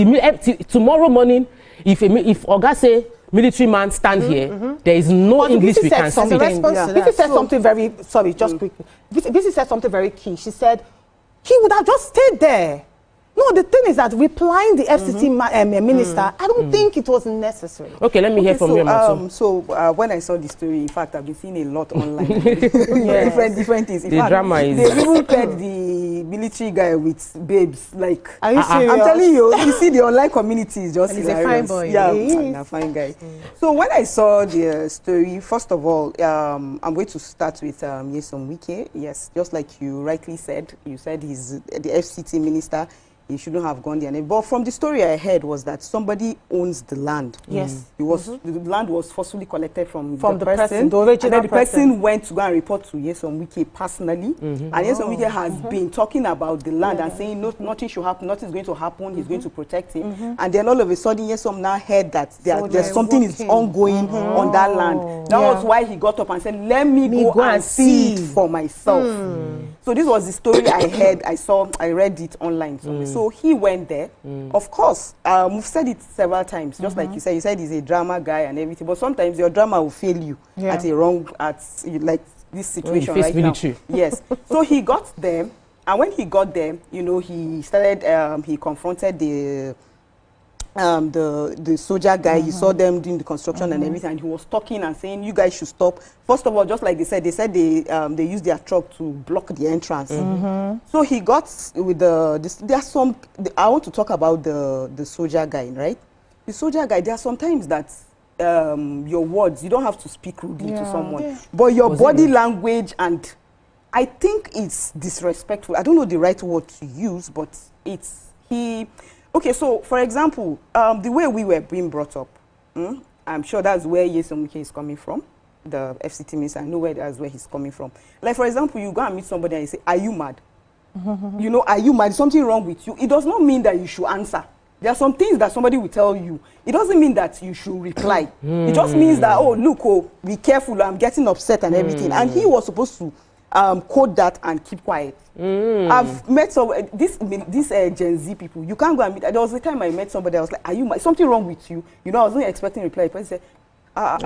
tomorrow morning, if Oga say military man stand here, there is no English we can speak. Bisi said something very, sorry, just quickly. Bisi said something very key. She said, he would have just stayed there. No, the thing is that replying the FCT minister, I don't think it was necessary. Okay, let me hear from you, So when I saw the story, in fact, I've been seeing a lot online. different things. In fact, drama is... They even paired the military guy with babes. Like, are you serious? I'm telling you see the online community is just hilarious. He's a fine boy. Yeah, and a fine guy. So when I saw the story, first of all, I'm going to start with Nyesom Wike. Yes, just like you rightly said, you said he's the FCT minister. he shouldn't have gone there. But from the story I heard was that somebody owns the land. Yes. It was the land was forcefully collected from the person. The original and then the person went to go and report to Nyesom Wike personally. And Nyesom Wike has been talking about the land and saying nothing should happen, nothing's going to happen, he's going to protect him. And then all of a sudden Nyesom now heard that there's something is ongoing on that land. That was why he got up and said, let me go and see it for myself. So this was the story I heard, I read it online. So he went there. Of course, we've said it several times, just like you said he's a drama guy and everything, but sometimes your drama will fail you at like this situation right now. Yes. So he got there, and when he got there, you know, he started, he confronted the soldier guy. He saw them doing the construction and everything, and he was talking and saying, you guys should stop. First of all, just like they said they used their truck to block the entrance. So he got with I want to talk about the soldier guy, right? The soldier guy, there are sometimes that your words, you don't have to speak rudely to someone, but your body language, and I think it's disrespectful. I don't know the right word to use, but okay, so for example, the way we were being brought up, I'm sure that's where Nyesom Wike is coming from, the FCT minister. I know that's where he's coming from. Like, for example, you go and meet somebody and you say, are you mad? You know, are you mad? Is something wrong with you? It does not mean that you should answer. There are some things that somebody will tell you. It doesn't mean that you should reply. It just means that, oh, look, oh, be careful, I'm getting upset and everything. And he was supposed to quote that and keep quiet. I've met this Gen Z people. You can't go and meet. There was a time I met somebody. I was like, "Are you mad? Something wrong with you?" You know, I was not expecting a reply. The person said, I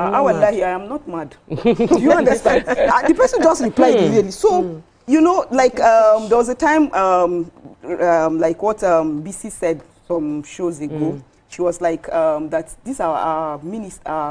am not mad." Do you understand? The person just replied immediately. So you know, like there was a time, like what BC said some shows ago. She was like that these are our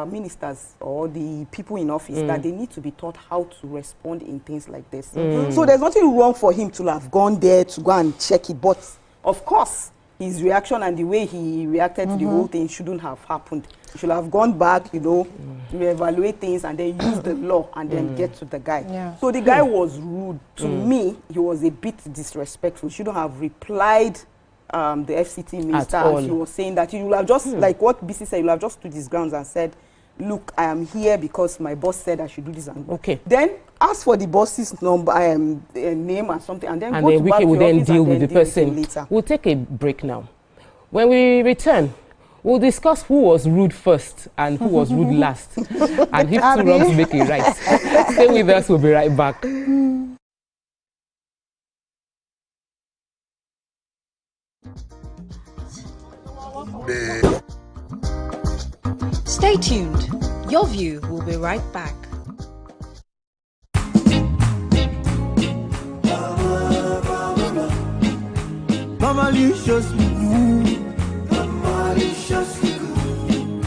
ministers or the people in office, that they need to be taught how to respond in things like this. So there's nothing wrong for him to have gone there to go and check it. But of course, his reaction and the way he reacted to the whole thing shouldn't have happened. He should have gone back, you know, to evaluate things and then use the law and then get to the guy. So the guy was rude. To me, he was a bit disrespectful. He shouldn't have replied the FCT minister, and he was saying that you will have just, like what BC said, you will have just stood his grounds and said, look, I am here because my boss said I should do this. And then ask for the boss's number, name and something, and then go to Wike will then deal with the person. We'll take a break now. When we return, we'll discuss who was rude first and who was rude last, and if two wrongs make it right. Stay with us, we'll be right back. Stay tuned. Your view will be right back. Mama maliciously good. Maliciously good.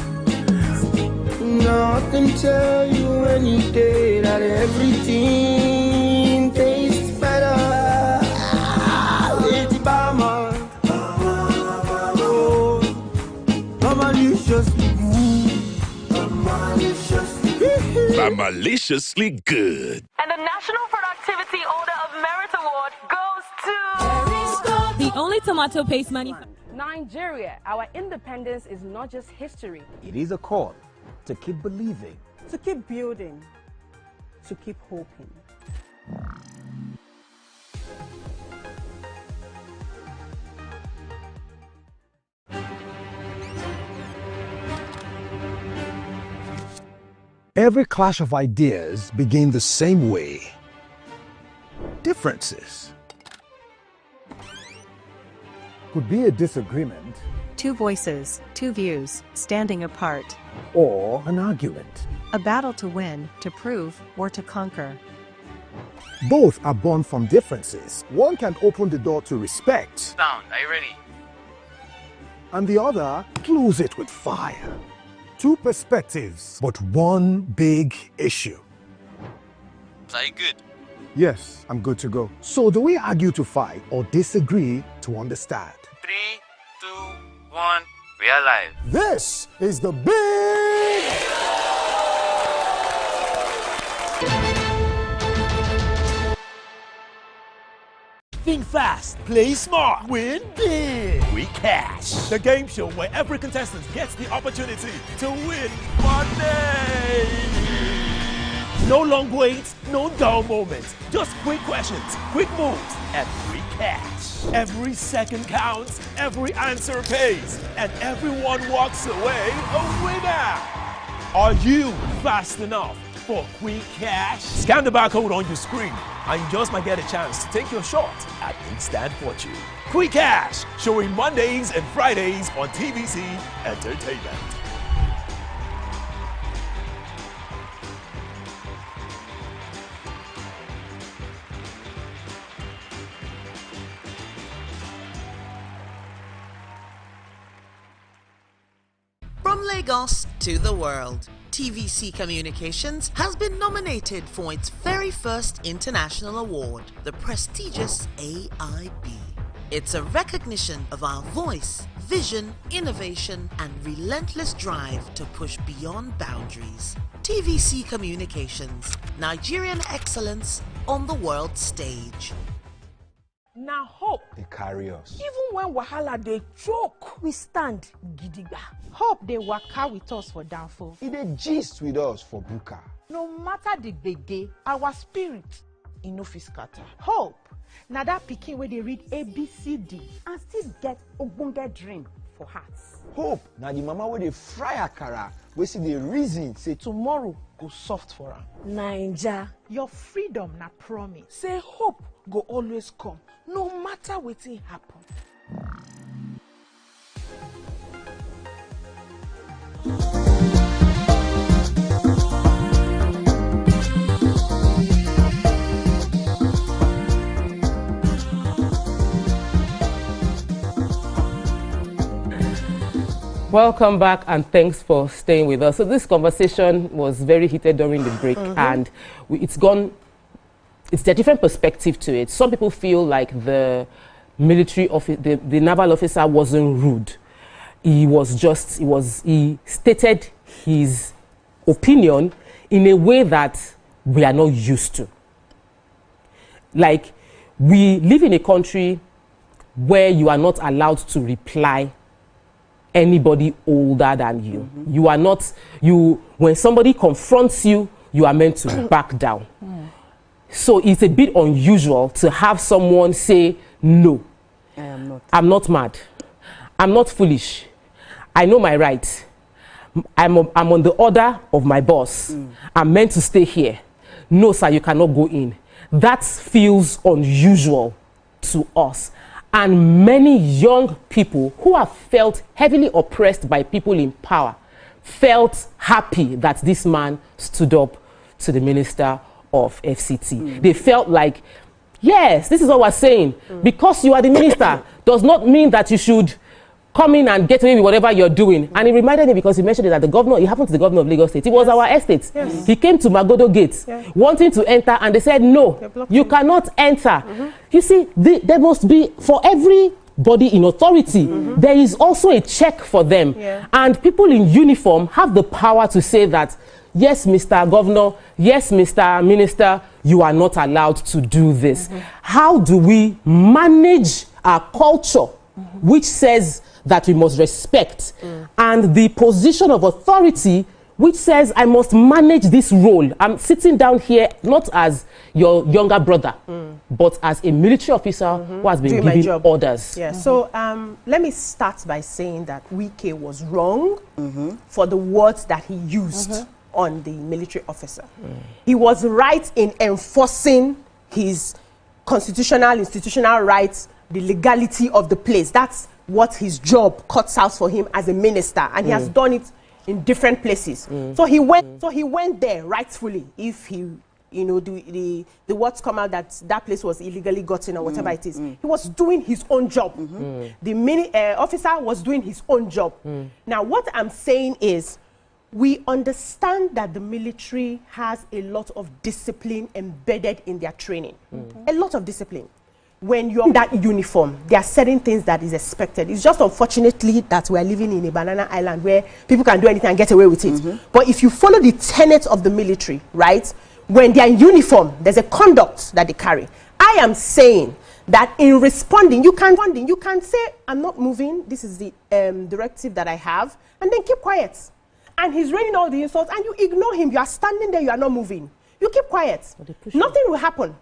Now I can tell you any day that everything tastes better. It's Bama. Maliciously good. Maliciously good. And the National Productivity Order of Merit Award goes to the only tomato paste manufacturer. Nigeria, our independence is not just history. It is a call to keep believing, to keep building, to keep hoping. Every clash of ideas begin the same way. Differences could be a disagreement, two voices, two views, standing apart, or an argument. A battle to win, to prove, or to conquer. Both are born from differences. One can open the door to respect. Sound, are you ready? And the other close it with fire. Two perspectives, but one big issue. Are you good? Yes, I'm good to go. So do we argue to fight or disagree to understand? 3, 2, 1, we are live. This is the big... Think fast. fast, play smart, win big. We Cash, the game show where every contestant gets the opportunity to win money. No long waits, no dull moments. Just quick questions, quick moves, and free cash. Every second counts, every answer pays, and everyone walks away a winner. Are you fast enough for quick cash? Scan the barcode on your screen, and you just might get a chance to take your shot at instant fortune. Quick Cash, showing Mondays and Fridays on TVC Entertainment. From Lagos to the world, TVC Communications has been nominated for its very first international award, the prestigious AIB. It's a recognition of our voice, vision, innovation, and relentless drive to push beyond boundaries. TVC Communications, Nigerian excellence on the world stage. Now hope they carry us. Even when wahala they choke, we stand gidigba. Hope they waka with us for downfall. They gist with us for buka. No matter the gbege, our spirit in no fit scatter. Hope now that pikin where they read ABCD and still get ogbonge dream for hearts. Hope now the mama where they fry akara, we see the reason say tomorrow go soft for her. Naija, your freedom na promise. Say hope go always come, no matter wetin happen. Welcome back and thanks for staying with us. So this conversation was very heated during the break and it's a different perspective to it. Some people feel like the military officer, the naval officer wasn't rude. He stated his opinion in a way that we are not used to. Like, we live in a country where you are not allowed to reply anybody older than you. You are not, when somebody confronts you, you are meant to back down. So it's a bit unusual to have someone say, no, I'm not mad. I'm not foolish. I know my rights. I'm on the order of my boss. I'm meant to stay here. No, sir, you cannot go in. That feels unusual to us. And many young people who have felt heavily oppressed by people in power felt happy that this man stood up to the Minister of FCT. They felt like, yes, this is what we're saying. Because you are the minister does not mean that you should come in and get away with whatever you're doing. And it reminded me, because he mentioned it, that the governor, it happened to the governor of Lagos State. It was our estate. He came to Magodo Gate wanting to enter, and they said, no, you cannot enter. You see, there must be, for everybody in authority, there is also a check for them. And people in uniform have the power to say that, yes, Mr. Governor, yes, Mr. Minister, you are not allowed to do this. How do we manage our culture, which says that we must respect, and the position of authority, which says I must manage this role? I'm sitting down here not as your younger brother, but as a military officer who has been giving orders. Yeah. So let me start by saying that Wike was wrong for the words that he used on the military officer. He was right in enforcing his constitutional, institutional rights, the legality of the place. That's what his job cuts out for him as a minister, and he has done it in different places. So he went there rightfully. If he, the words come out that that place was illegally gotten or whatever it is, he was doing his own job. The officer was doing his own job. Now, what I'm saying is, we understand that the military has a lot of discipline embedded in their training. A lot of discipline. When you're in that uniform, there are certain things that is expected. It's just unfortunately that we're living in a banana island where people can do anything and get away with it. But if you follow the tenets of the military, right, when they're in uniform, there's a conduct that they carry. I am saying that in responding, you can say, I'm not moving, this is the directive that I have, and then keep quiet. And he's raining all the insults, and you ignore him. You are standing there, you are not moving. You keep quiet. Nothing will happen.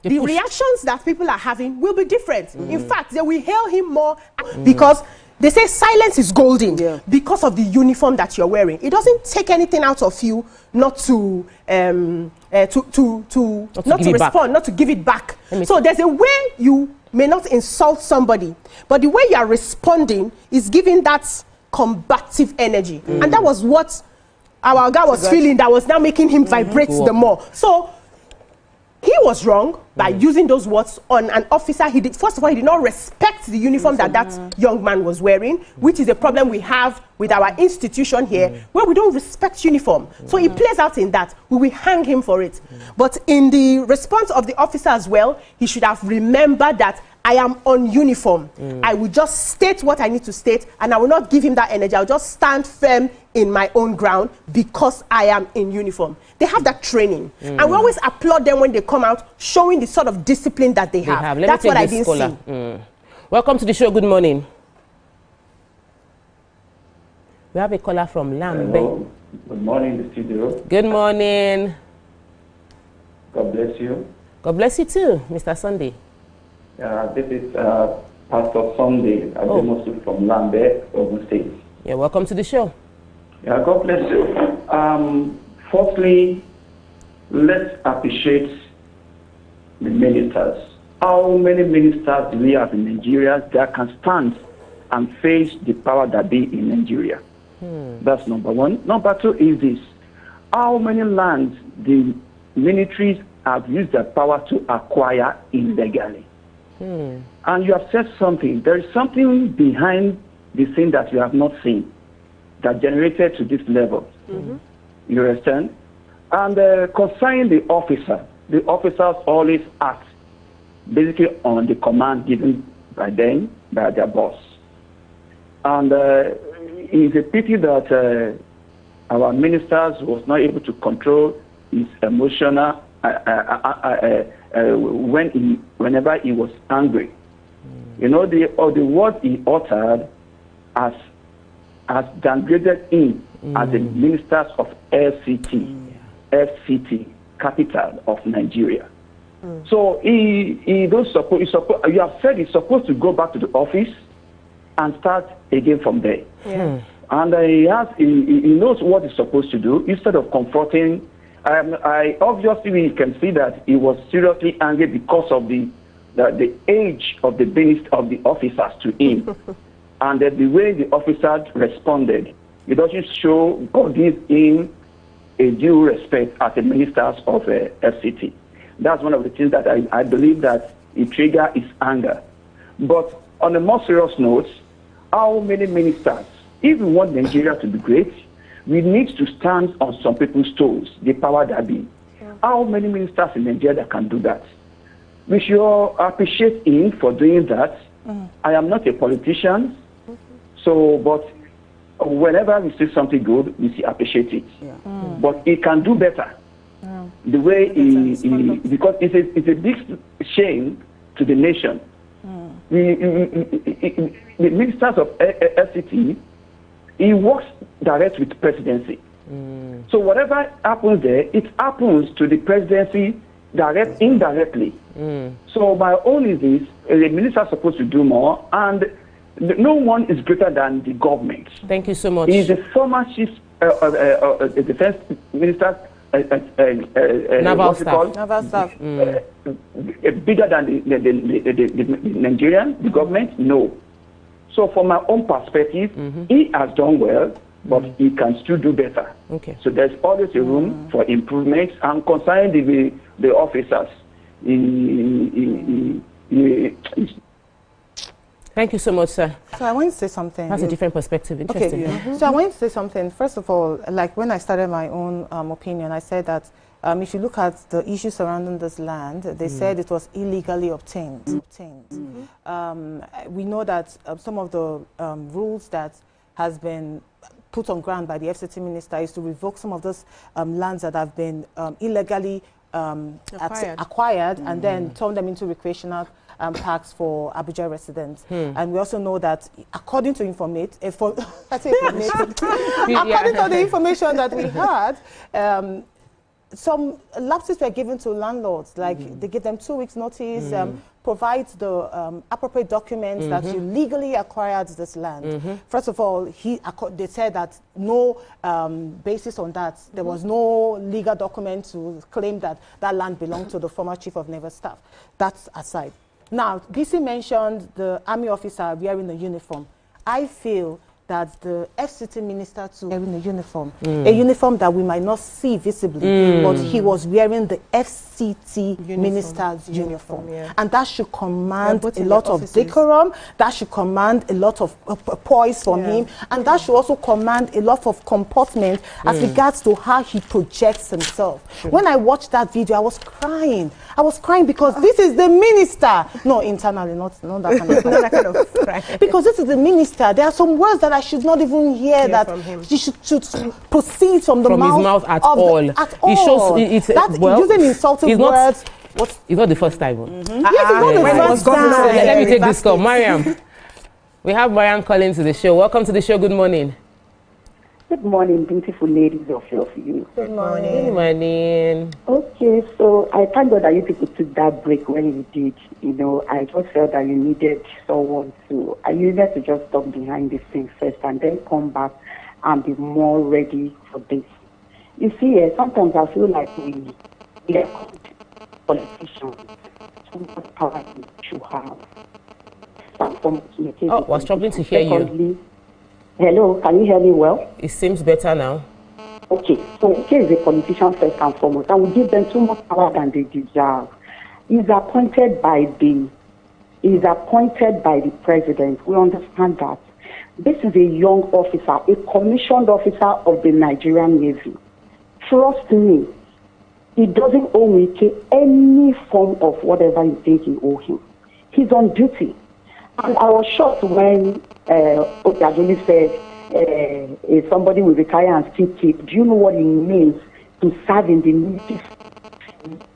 The reactions that people are having will be different. In fact, they will hail him more because they say silence is golden because of the uniform that you're wearing. It doesn't take anything out of you not to respond, not to give it back. So there's a way you may not insult somebody, but the way you are responding is giving that combative energy. And that was what our guy was feeling, that was now making him vibrate the more. So he was wrong by using those words on an officer. First of all, he did not respect the uniform that young man was wearing, which is a problem we have with our institution here, where we don't respect uniform. So he plays out in that. We will hang him for it. But in the response of the officer as well, he should have remembered that I am on uniform. I will just state what I need to state, and I will not give him that energy. I'll just stand firm in my own ground because I am in uniform. They have that training. And we always applaud them when they come out, showing the sort of discipline that they have. That's what I didn't see. Welcome to the show. Good morning. We have a caller from Lambe. Hello. Good morning, the studio. Good morning. God bless you. God bless you too, Mr. Sunday. This is Pastor Sunday Ademosu from Lambe, Ogun State. Yeah, welcome to the show. Yeah, God bless you. Firstly, let's appreciate the ministers. How many ministers do we have in Nigeria that can stand and face the power that be in Nigeria? That's number one. Number two is this. How many lands the militaries have used their power to acquire illegally? And you have said something. There is something behind the thing that you have not seen that generated to this level. You understand? And concerning the officers always act basically on the command given by them, by their boss. And it's a pity that our ministers was not able to control his emotional whenever he was angry. You know, the word he uttered has downgraded him as the ministers of FCT, capital of Nigeria. So he don't suppose, you have said he's supposed to go back to the office and start again from there. And he knows what he's supposed to do. Instead of confronting, obviously we can see that he was seriously angry because of the age of the officers to him. And the way the officers responded, it doesn't show God gives him a due respect as a minister of FCT. That's one of the things that I believe that it triggers his anger. But on a more serious note, how many ministers, if we want Nigeria to be great, we need to stand on some people's toes, the power that be. How many ministers in Nigeria that can do that? We should appreciate him for doing that. I am not a politician, but whenever we see something good, we appreciate it. But he can do better. The way because it's a big shame to the nation. The ministers of FCT, he works direct with the presidency. So whatever happens there, it happens to the presidency indirectly. So my own is this: the minister is supposed to do more, and no one is greater than the government. Thank you so much. He's the former chief defense minister. Naval staff. Bigger than the Nigerian, the government? No. So from my own perspective, he has done well, but he can still do better. So there's always a room for improvement. And concerning the officers, thank you so much, sir. So I want to say something. That's a different perspective. Interesting. Okay. So I want to say something. First of all, like when I started my own opinion, I said that if you look at the issues surrounding this land, they said it was illegally obtained. We know that some of the rules that has been put on ground by the FCT minister is to revoke some of those lands that have been illegally acquired and then turned them into recreational parks for Abuja residents. And we also know that, according to according to the information that we had, some lapses were given to landlords, like they give them 2 weeks notice, provide the appropriate documents that you legally acquired this land. First of all, they said that no basis on that. There was no legal document to claim that that land belonged to the former chief of naval staff. That's aside. Now, BC mentioned the army officer wearing the uniform. I feel that the FCT minister too wearing a uniform that we might not see visibly, but he was wearing the FCT minister's uniform. And that should command a lot of decorum, that should command a lot of poise from him, and that should also command a lot of comportment as regards to how he projects himself. When I watched that video, I was crying. I was crying because this is the minister. No, internally, not that kind of cry. Because this is the minister. There are some words that I should not even hear that he should proceed from the mouth, his mouth at all. It shows using insulting words. It's not the first time. Yes, it's not the first time. Let me take this call. Mariam. We have Mariam calling to the show. Welcome to the show. Good morning. Good morning, beautiful ladies of you. Good morning. Good morning. Okay, so I thank God that you people took that break when you did. You know, I just felt that you needed someone to, I needed to just stop behind this thing first and then come back and be more ready for this. You see, sometimes I feel like we are politicians, too much power to have. Oh, we're struggling to hear you. Hello, can you hear me well? It seems better now. Okay, so here is a politician first and foremost. I will give them too much power than they deserve. He's appointed by the president. We understand that. This is a young officer, a commissioned officer of the Nigerian Navy. Trust me, he doesn't owe Wike any form of whatever you think you owe him. He's on duty. And I was shocked when Okajoli said somebody will retire and still keep. Do you know what it means to serve in the Navy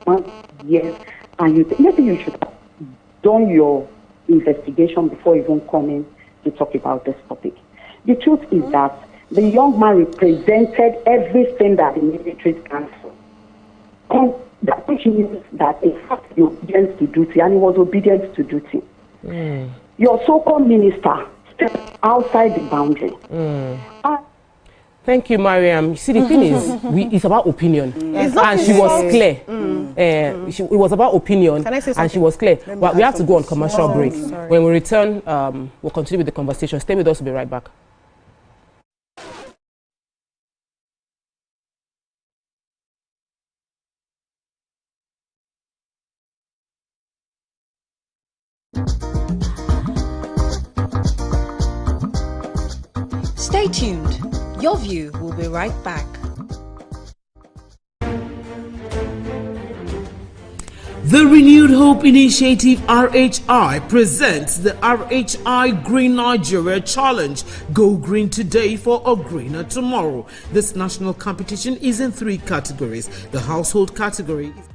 for years? And maybe you should have done your investigation before even coming to talk about this topic. The truth is that the young man represented everything that the military stands for. And that which means that in fact the obedience to duty, and he was obedient to duty. Your so-called minister stepped outside the boundary. Thank you, Mariam. You see, the thing is, it's about opinion. And she was clear. It was about opinion, and she was clear. But we have to go on commercial break. When we return, we'll continue with the conversation. Stay with us, we'll be right back. Stay tuned. Your View will be right back. The Renewed Hope Initiative RHI presents the RHI Green Nigeria Challenge. Go green today for a greener tomorrow. This national competition is in 3 categories. The household category is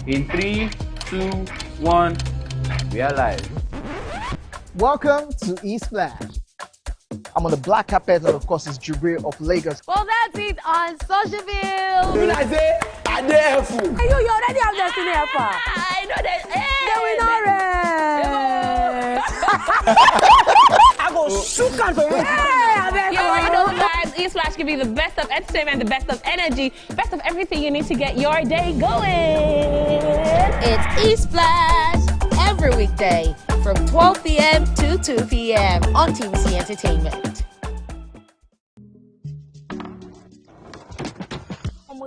in 3, 2, 1, we are live. Welcome to East Flash. I'm on the black carpet, and of course, it's Jubril of Lagos. Well, that's it on Socialville. When I say, I dare fool. You already have Destiny Helper. I know that. I go shoot out for you. You know, guys, East Flash give you the best of entertainment, the best of energy, best of everything you need to get your day going. It's East Flash every weekday from 12 p.m. to 2 p.m. on TVC Entertainment.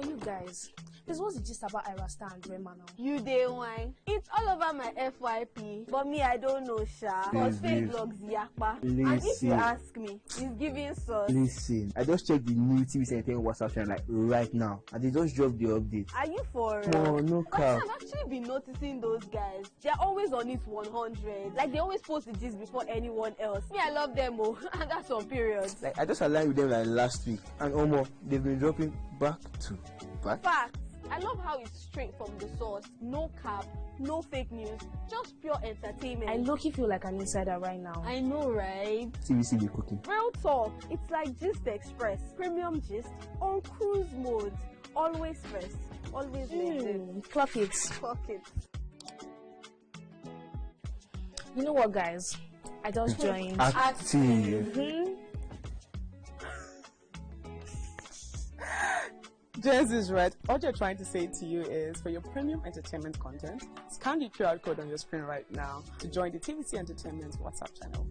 You guys, This was just about Ira Star and Rema now. You day wine. It's all over my FYP. But me, I don't know, Sha. Cause fake blogs yakpa. And if you ask me, it's giving sauce. Listen, I just checked the new TV Entertainment WhatsApp channel like right now, and they just dropped the update. Are you for real? No, no cap. I've actually been noticing those guys. They're always on it 100. Like they always post the gist before anyone else. Me, I love them, oh, and that's on periods. Like I just aligned with them like last week, and almost they've been dropping back to back. Facts. I love how it's straight from the source. No cap, no fake news, just pure entertainment. I low-key feel like an insider right now. I know, right? TVC be cooking. Real talk. It's like Gist Express, premium gist on cruise mode. Always first, always next. Clock it. Clock it. You know what, guys? I just joined. Active. Jess is right. All you're trying to say to you is, for your premium entertainment content, scan the QR code on your screen right now to join the TVC Entertainment WhatsApp channel.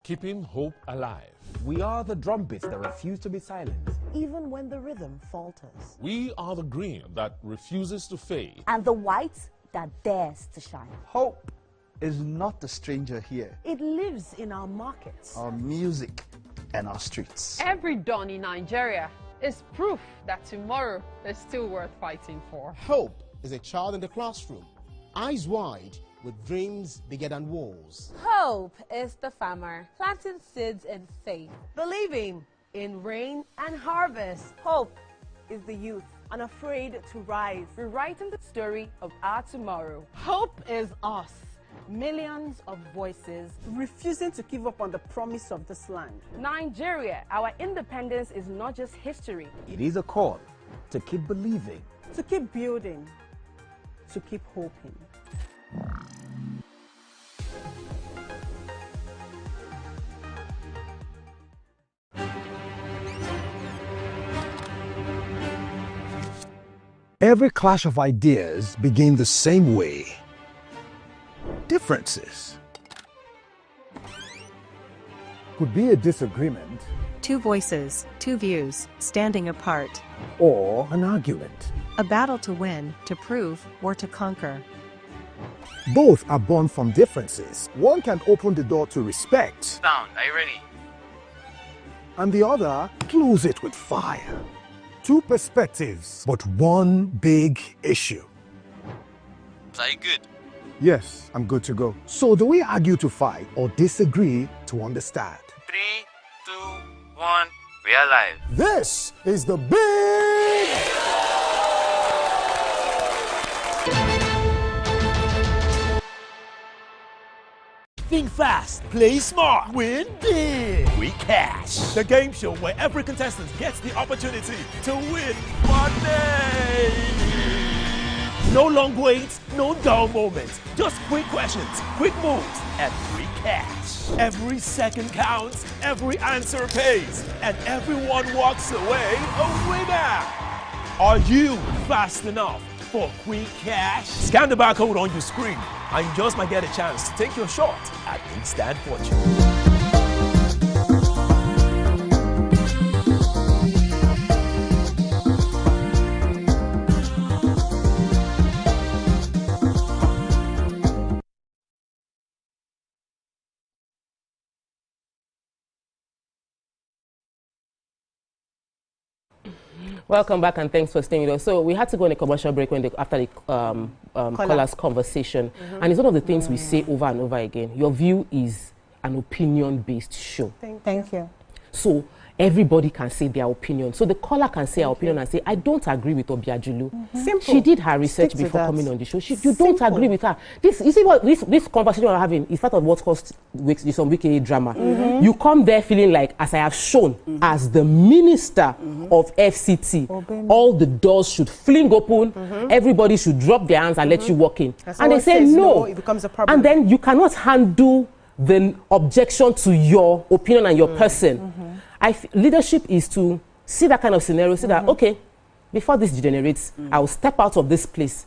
Keeping hope alive. We are the drumbeats that refuse to be silent. Even when the rhythm falters. We are the green that refuses to fade. And the white that dares to shine. Hope is not a stranger here. It lives in our markets, our music, and our streets. Every dawn in Nigeria is proof that tomorrow is still worth fighting for. Hope is a child in the classroom, eyes wide, with dreams bigger than walls. Hope is the farmer planting seeds in faith, believing in rain and harvest. Hope is the youth unafraid to rise, rewriting the story of our tomorrow. Hope is us. Millions of voices refusing to give up on the promise of this land. Nigeria, our independence is not just history. It is a call to keep believing, to keep building, to keep hoping. Every clash of ideas begin the same way. Differences could be a disagreement, Two voices, two views, standing apart. or an argument. A battle to win, to prove, or to conquer. Both are born from differences. One can open the door to respect, Sound, are you ready? and the other close it with fire. Two perspectives, but one big issue. Are you good? Yes, I'm good to go. So do we argue to fight or disagree to understand? 3, 2, 1, we are live. This is the big... Think fast, play smart, win big. We cash. The game show where every contestant gets the opportunity to win money. No long waits, no dull moments. Just quick questions, quick moves, and free cash. Every second counts, every answer pays, and everyone walks away a winner. Are you fast enough for quick cash? Scan the barcode on your screen, and you just might get a chance to take your shot at instant fortune. Welcome back and thanks for staying with us. So we had to go on a commercial break after the caller's conversation. And it's one of the things we say over and over again. Your view is an opinion-based show. Thank you. So everybody can say their opinion. So the caller can say her opinion and say, I don't agree with Obiajulu. Simple. She did her research Stick to before that. coming on the show. You don't agree with her. This, you see what this conversation we're having is part of what caused some wicked drama. You come there feeling like, as I have shown, as the minister of FCT, all the doors should fling open, everybody should drop their hands and let you walk in. And they say no. It becomes a problem. And then you cannot handle the objection to your opinion and your person. Leadership is to see that kind of scenario, say that, okay, before this degenerates, I will step out of this place,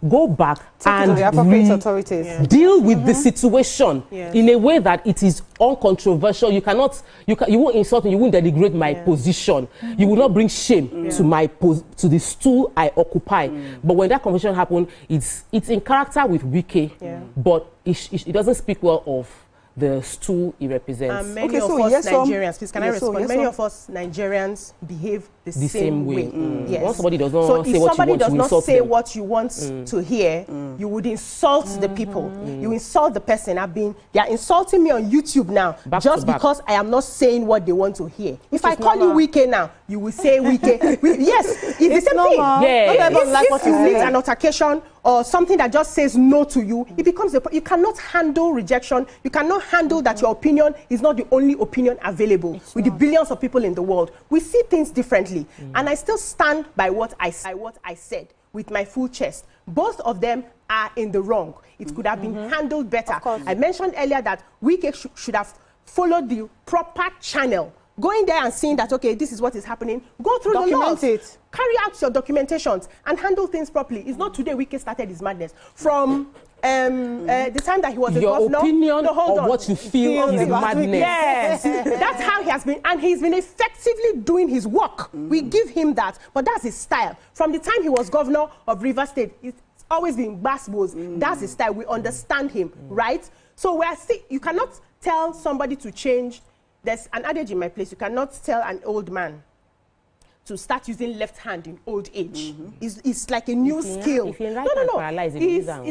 go back and the appropriate authorities. Deal with the situation in a way that it is uncontroversial. You cannot, you won't insult me, you won't denigrate my position. You will not bring shame to my to the stool I occupy. But when that conversation happened, it's in character with Wike, but it doesn't speak well of the stool he represents. Many of us Nigerians, please can I respond? Many of us Nigerians behave the same way. Yes. Once somebody does not so say if what somebody you want, does not say them. what you want to hear, you would insult the people. You insult the person. They are insulting me on YouTube now just because I am not saying what they want to hear. If I call you Wike now, you will say Wike. Yes, it's the same thing. Yeah. If you meet an altercation or something that just says no to you, it becomes you cannot handle rejection. You cannot handle that your opinion is not the only opinion available with the billions of people in the world. We see things differently, and I still stand by what I said with my full chest. Both of them are in the wrong. It could have been handled better. I mentioned earlier that Wike should have followed the proper channel. Going there and seeing that, okay, this is what is happening, go through the laws, carry out your documentations, and handle things properly. It's not today Wike started his madness. From the time that he was a governor. Your opinion of what you feel is madness. Yes, that's how he has been, and he's been effectively doing his work. We give him that, but that's his style. From the time he was governor of Rivers State, it's always been bass-bows. That's his style. We understand him, right? So you cannot tell somebody to change. There's an adage in my place, you cannot tell an old man to start using left hand in old age. It's like a new skill. It's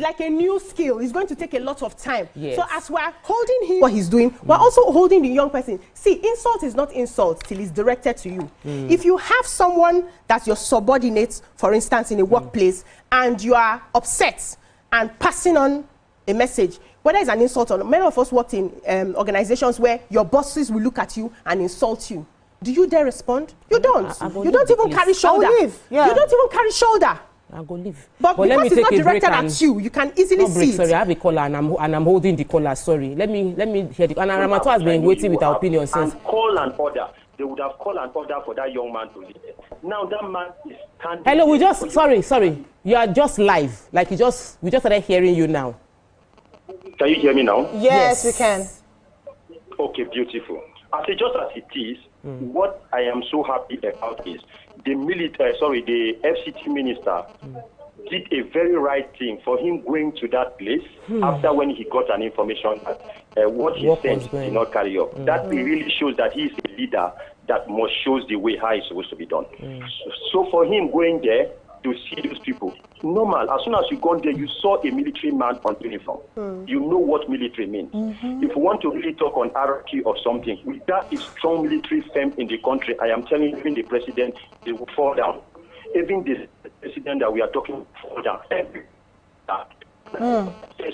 like a new skill. It's going to take a lot of time. So as we're holding him, what he's doing, we're also holding the young person. See, insult is not insult till it's directed to you. If you have someone that's your subordinate, for instance, in a workplace, and you are upset and passing on a message, whether it's an insult or not, many of us worked in organizations where your bosses will look at you and insult you. Do you dare respond? You don't. You don't even carry shoulder. You don't even carry shoulder. I'll go leave. But because it's not directed at you, you can easily see it. Sorry, I have a caller and I'm holding the caller. Sorry. Let me hear the. And Ramato has been waiting with our opinion since. And call and order. They would have called and order for that young man to leave. Now that man is standing. Hello, we just sorry. You are just live. Like we just started hearing you now. Can you hear me now? Yes, we can. Okay, beautiful. Just as it is, what I am so happy about is the the FCT minister did a very right thing for him going to that place after when he got an information that what he said did not carry up. That really shows that he is a leader that must shows the way how it's supposed to be done. So for him going there to see those people, normal. As soon as you go there, you saw a military man on uniform. You know what military means. If you want to really talk on hierarchy or something, with that is strong military firm in the country, I am telling you, even the president, they will fall down. Even the president that we are talking fall down.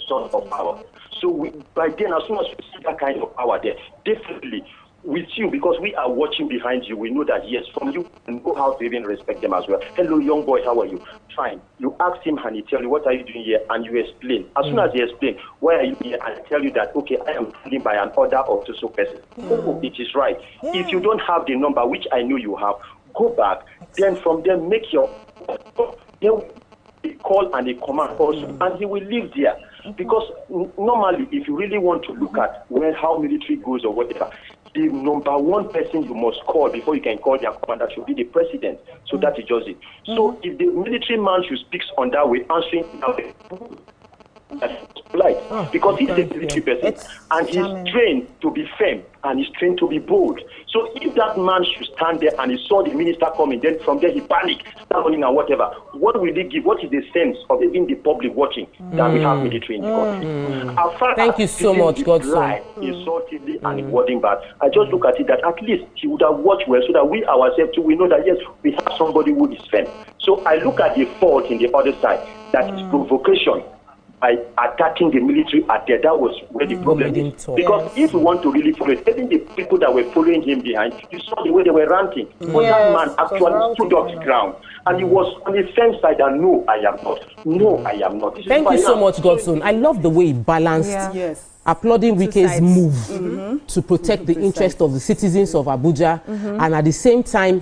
Sort of power. So by then, as soon as we see that kind of power there, definitely with you, because we are watching behind you, we know that yes, from you and know how to even respect them as well. Hello, young boy, how are you? Fine. You ask him and he tell you, what are you doing here? And you explain. As soon as he explain, why are you here? And tell you that, okay, I am standing by an order of so person. Oh, it is right. If you don't have the number, which I know you have, go back. Then from there, make your call and a command also, and he will live there. Because normally, if you really want to look at how military goes or whatever, the number one person you must call before you can call their commander should be the president. So that is just it. So if the military man should speak on that way, answering that way, that's polite. Because he's a military person and he's trained to be firm and he's trained to be bold. So if that man should stand there and he saw the minister coming, then from there he panicked, start running and whatever, what will they give? What is the sense of even the public watching that we have military in the country? Thank you so much, Godson. Insultingly and wording back. I just look at it that at least he would have watched well so that we ourselves too, we know that yes, we have somebody who is firm. So I look at the fault in the other side, that is provocation. By attacking the military at there, that was where the problem is. Because if we want to really follow it, even the people that were following him behind, you saw the way they were ranting. But that man actually stood up the ground. And he was on the same side and no, I am not. No, I am not. Thank you so much, Godson. I love the way he balanced applauding Wike's move to protect the interest of the citizens of Abuja and at the same time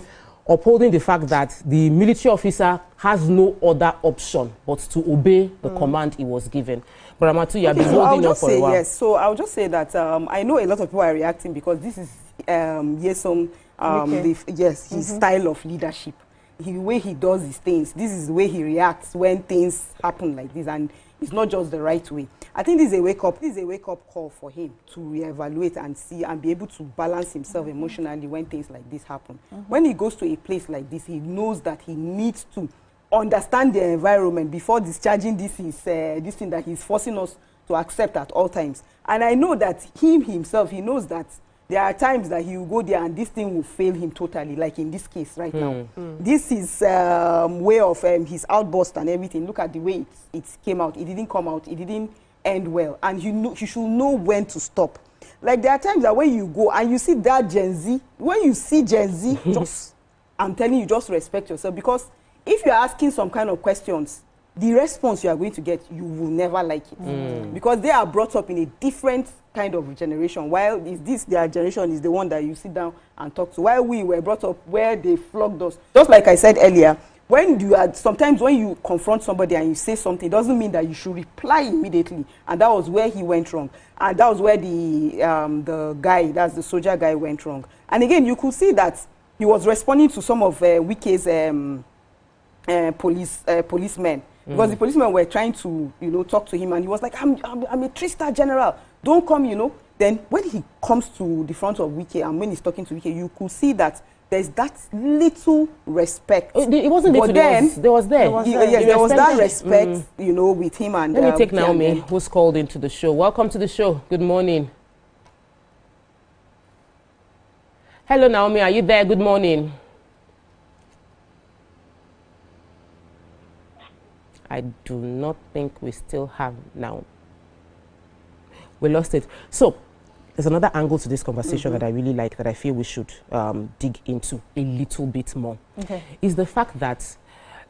upholding the fact that the military officer has no other option but to obey the command he was given. But Ramatu, you have been holding on for a while. Yes. So I'll just say that I know a lot of people are reacting because this is his style of leadership. The way he does his things. This is the way he reacts when things happen like this, and it's not just the right way. I think this is a wake up call for him to reevaluate and see and be able to balance himself emotionally when things like this happen. When he goes to a place like this, he knows that he needs to understand the environment before discharging this thing that he's forcing us to accept at all times. And I know that himself, he knows that there are times that he will go there and this thing will fail him totally, like in this case right now. This is way of his outburst and everything. Look at the way it came out. It didn't come out. It didn't end well. And you should know when to stop. Like there are times that when you go and you see that Gen Z, when you see Gen Z, I'm telling you, just respect yourself. Because if you're asking some kind of questions, the response you are going to get, you will never like it. Because they are brought up in a different kind of generation, while their generation is the one that you sit down and talk to. While we were brought up where they flogged us. Just like I said earlier, sometimes when you confront somebody and you say something, it doesn't mean that you should reply immediately. And that was where he went wrong. And that was where the guy, that's the soldier guy, went wrong. And again, you could see that he was responding to some of Wike's policemen. Because the policemen were trying to, talk to him, and he was like, I'm a 3-star general. Don't come, Then when he comes to the front of Wike and when he's talking to Wike, you could see that there's that little respect. It wasn't little, there was there was that respect, with him. And let me take Naomi, who's called into the show. Welcome to the show. Good morning. Hello, Naomi. Are you there? Good morning. I do not think we still have now. We lost it. So there's another angle to this conversation that I really like, that I feel we should dig into a little bit more. Is the fact that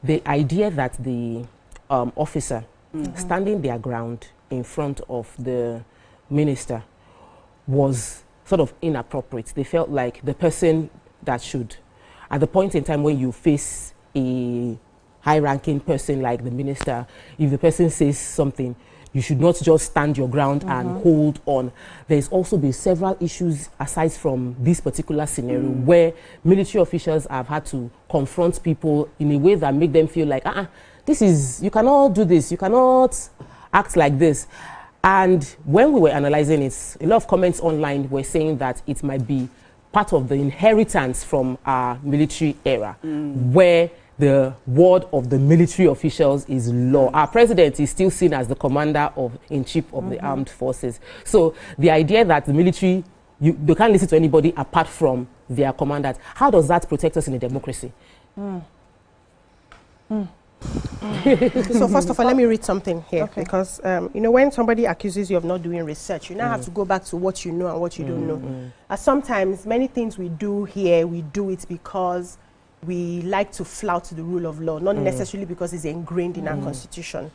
the idea that the officer standing their ground in front of the minister was sort of inappropriate. They felt like the person that should, at the point in time when you face a high-ranking person like the minister, if the person says something, you should not just stand your ground and hold on. There's also been several issues aside from this particular scenario where military officials have had to confront people in a way that make them feel like, you cannot do this, you cannot act like this. And when we were analyzing it, a lot of comments online were saying that it might be part of the inheritance from our military era, where the word of the military officials is law. Our president is still seen as the commander-in-chief of the armed forces. So the idea that the military, they can't listen to anybody apart from their commanders, how does that protect us in a democracy? So first of all, let me read something here, because when somebody accuses you of not doing research, you now have to go back to what you know and what you don't know. Sometimes many things we do here, we do it because we like to flout the rule of law, not necessarily because it's ingrained in our constitution.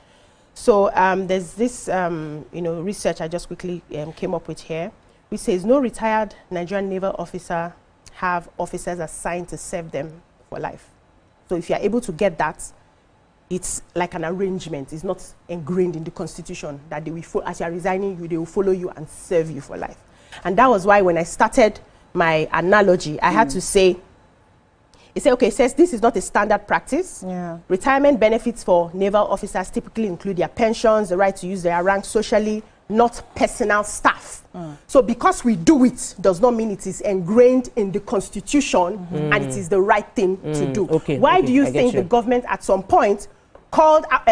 So there's this research I just quickly came up with here, which says no retired Nigerian naval officer have officers assigned to serve them for life. So if you're able to get that, it's like an arrangement. It's not ingrained in the constitution that they will as you're resigning, they will follow you and serve you for life. And that was why when I started my analogy, I had to say, it says this is not a standard practice. Retirement benefits for naval officers typically include their pensions, the right to use their rank socially, not personal staff. So because we do it does not mean it is ingrained in the constitution and it is the right thing to do. Why do you think the government at some point called off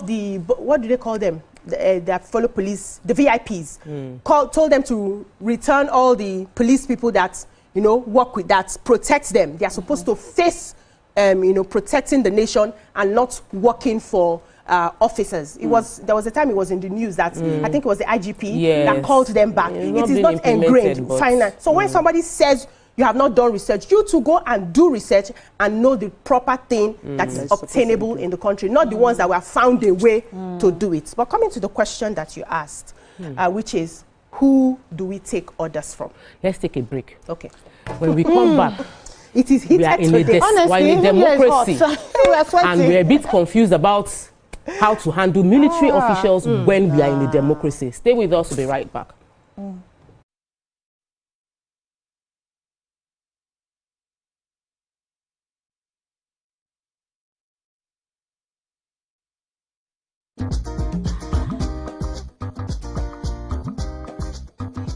the, what do they call them? That follow police, the VIPs, told them to return all the police people that work with that, protect them. They are supposed to face, protecting the nation and not working for officers. There was a time it was in the news that I think it was the IGP that called them back. It is not ingrained. Finance. So when somebody says you have not done research, you to go and do research and know the proper thing that is obtainable in the country, not the ones that were found a way to do it. But coming to the question that you asked, which is, who do we take orders from? Let's take a break. Okay. When we come back, it is heated today. Honestly, in a democracy, and we're a bit confused about how to handle military officials when we are in a democracy. Stay with us, we'll be right back.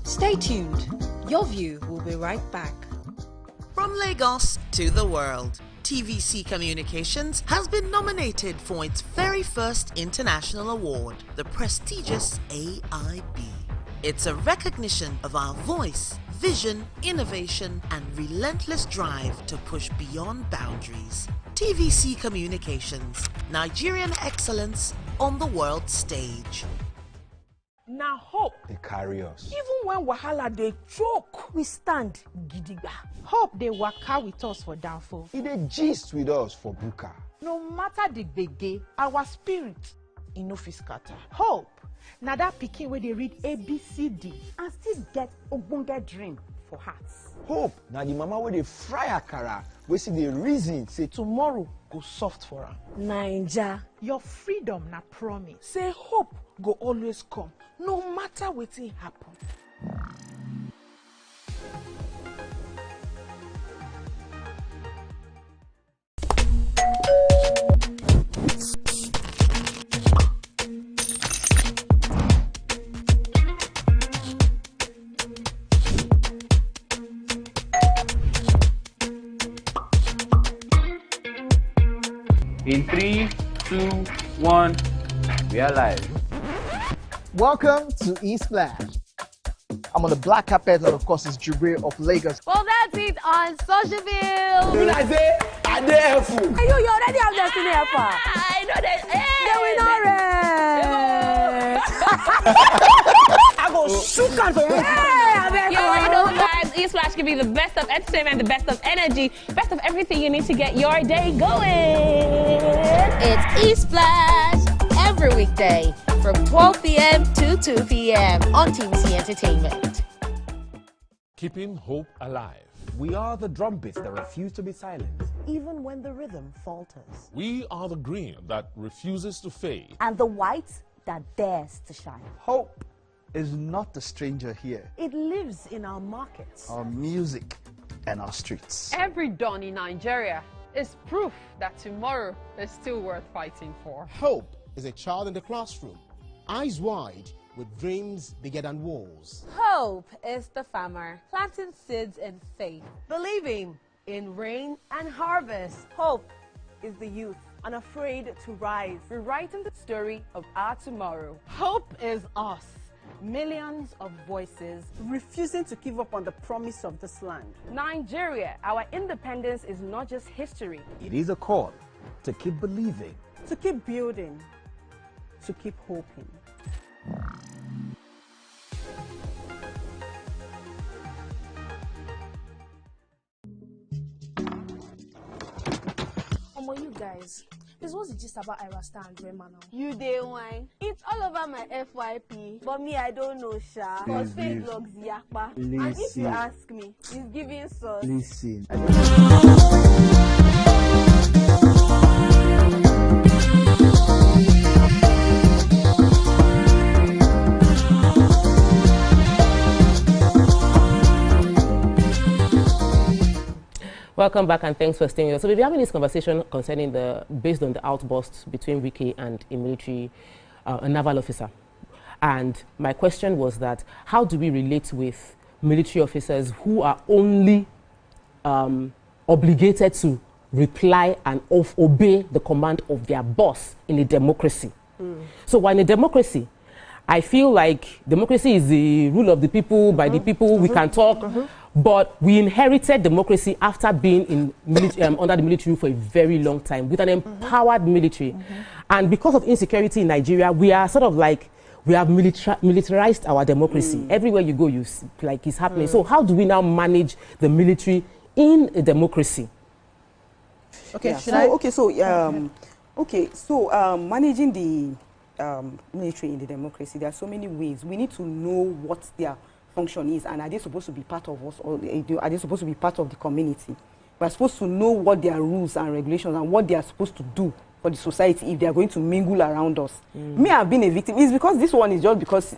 Stay tuned. Your View will be right back. From Lagos to the world, TVC Communications has been nominated for its very first international award, the prestigious AIB. It's a recognition of our voice, vision, innovation, and relentless drive to push beyond boundaries. TVC Communications, Nigerian excellence on the world stage. Now hope they carry us. Even when wahala they choke, we stand gidigba. Hope they waka with us for downfall. They gist with us for buka. No matter the gbege, our spirit no fit scatter. Hope na that pikin where they read ABCD and still get ogbonge dream for hearts. Hope na the mama where they fry akara, we see the reason say tomorrow go soft for her. Naija, your freedom na promise. Say hope go always come, no matter wetin happen. In 3, 2, 1, we are live. Welcome to Eastland. I'm on the black carpet, and of course, it's Jubril of Lagos. Well, that's it on Social Bill. When I say, I dare helpful. You already have Destiny Helper. I know that. I go shoot on for you. You already know, guys. E-Splash give you the best of entertainment, the best of energy, best of everything you need to get your day going. It's E-Splash every weekday from 12 p.m. to 2 p.m. on TVC Entertainment. Keeping hope alive. We are the drumbeats that refuse to be silenced. Even when the rhythm falters. We are the green that refuses to fade. And the white that dares to shine. Hope is not a stranger here. It lives in our markets, our music, and our streets. Every dawn in Nigeria is proof that tomorrow is still worth fighting for. Hope is a child in the classroom, eyes wide, with dreams bigger than walls. Hope is the farmer planting seeds in faith, believing in rain and harvest. Hope is the youth unafraid to rise, rewriting the story of our tomorrow. Hope is us, millions of voices refusing to give up on the promise of this land. Nigeria, our independence is not just history. It is a call to keep believing, to keep building, to keep hoping. You guys, this was the gist about Ira Star and Rema now. You day wine. It's all over my FYP, but me I don't know sha. Cause fake blogs yakpa. And if you ask me, it's giving sauce. Listen. Welcome back and thanks for staying with us. So we'll be having this conversation concerning based on the outbursts between Wike and a military, a naval officer. And my question was that, how do we relate with military officers who are only obligated to reply and obey the command of their boss in a democracy? So when in a democracy, I feel like democracy is the rule of the people, by the people, we can talk. But we inherited democracy after being in under the military for a very long time with an empowered military. And because of insecurity in Nigeria, we are sort of like, we have militarized our democracy. Everywhere you go, you see, like it's happening. So how do we now manage the military in a democracy? Okay, yeah. So managing military in the democracy, there are so many ways. We need to know what their function is, and are they supposed to be part of us, or are they supposed to be part of the community? We're supposed to know what their rules and regulations and what they are supposed to do for the society if they are going to mingle around us. Me, I've been a victim. It's because this one is just because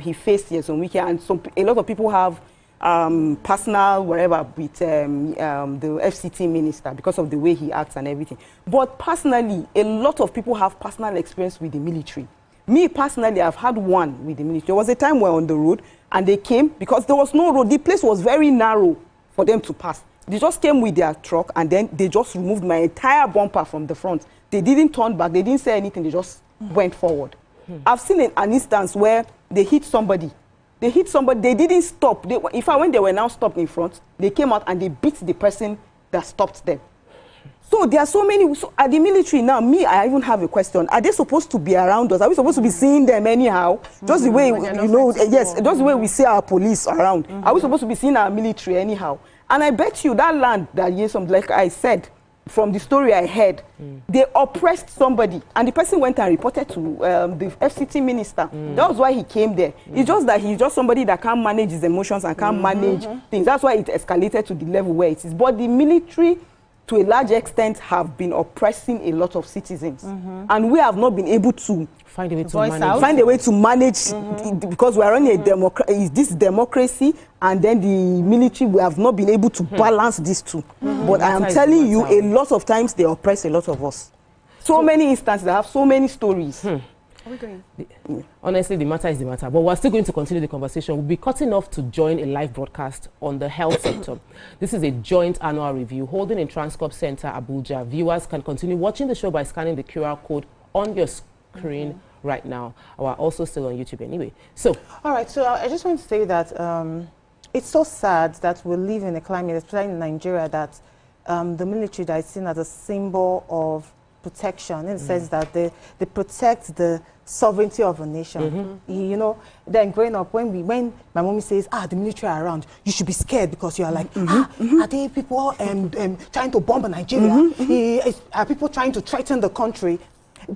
he faced here some weekend, and a lot of people have personal whatever with the FCT minister because of the way he acts and everything. But personally, a lot of people have personal experience with the military. Me personally, I've had one with the military. There was a time we were on the road and they came because there was no road. The place was very narrow for them to pass. They just came with their truck and then they just removed my entire bumper from the front. They didn't turn back. They didn't say anything. They just went forward. I've seen an instance where they hit somebody. They hit somebody. They didn't stop. In fact, when they were now stopped in front, they came out and they beat the person that stopped them. So there are so many. So at the military now, I even have a question. Are they supposed to be around us? Are we supposed to be seeing them anyhow? Just the way, yes, just the way we see our police around. Are we supposed to be seeing our military anyhow? And I bet you that land that like I said, from the story I heard, they oppressed somebody, and the person went and reported to the FCT minister. That was why he came there. It's just that he's just somebody that can't manage his emotions and can't manage things. That's why it escalated to the level where it is. But the military, to a large extent, have been oppressing a lot of citizens. And we have not been able to find a way to manage, because we are running a this democracy, and then the military, we have not been able to balance these two. But I am telling you, a lot of times they oppress a lot of us. So many instances, I have so many stories. Are we going? Honestly, the matter is the matter. But we're still going to continue the conversation. We'll be cutting off to join a live broadcast on the health sector. This is a joint annual review holding in Transcorp Center, Abuja. Viewers can continue watching the show by scanning the QR code on your screen right now. We're also still on YouTube anyway. So, all right. So I just want to say that it's so sad that we live in a climate, especially in Nigeria, that the military that is seen as a symbol of protection, in the sense that they protect the sovereignty of a nation. You know, then growing up, when my mommy says, the military are around, you should be scared, because you are like, are they people trying to bomb Nigeria? Are people trying to threaten the country?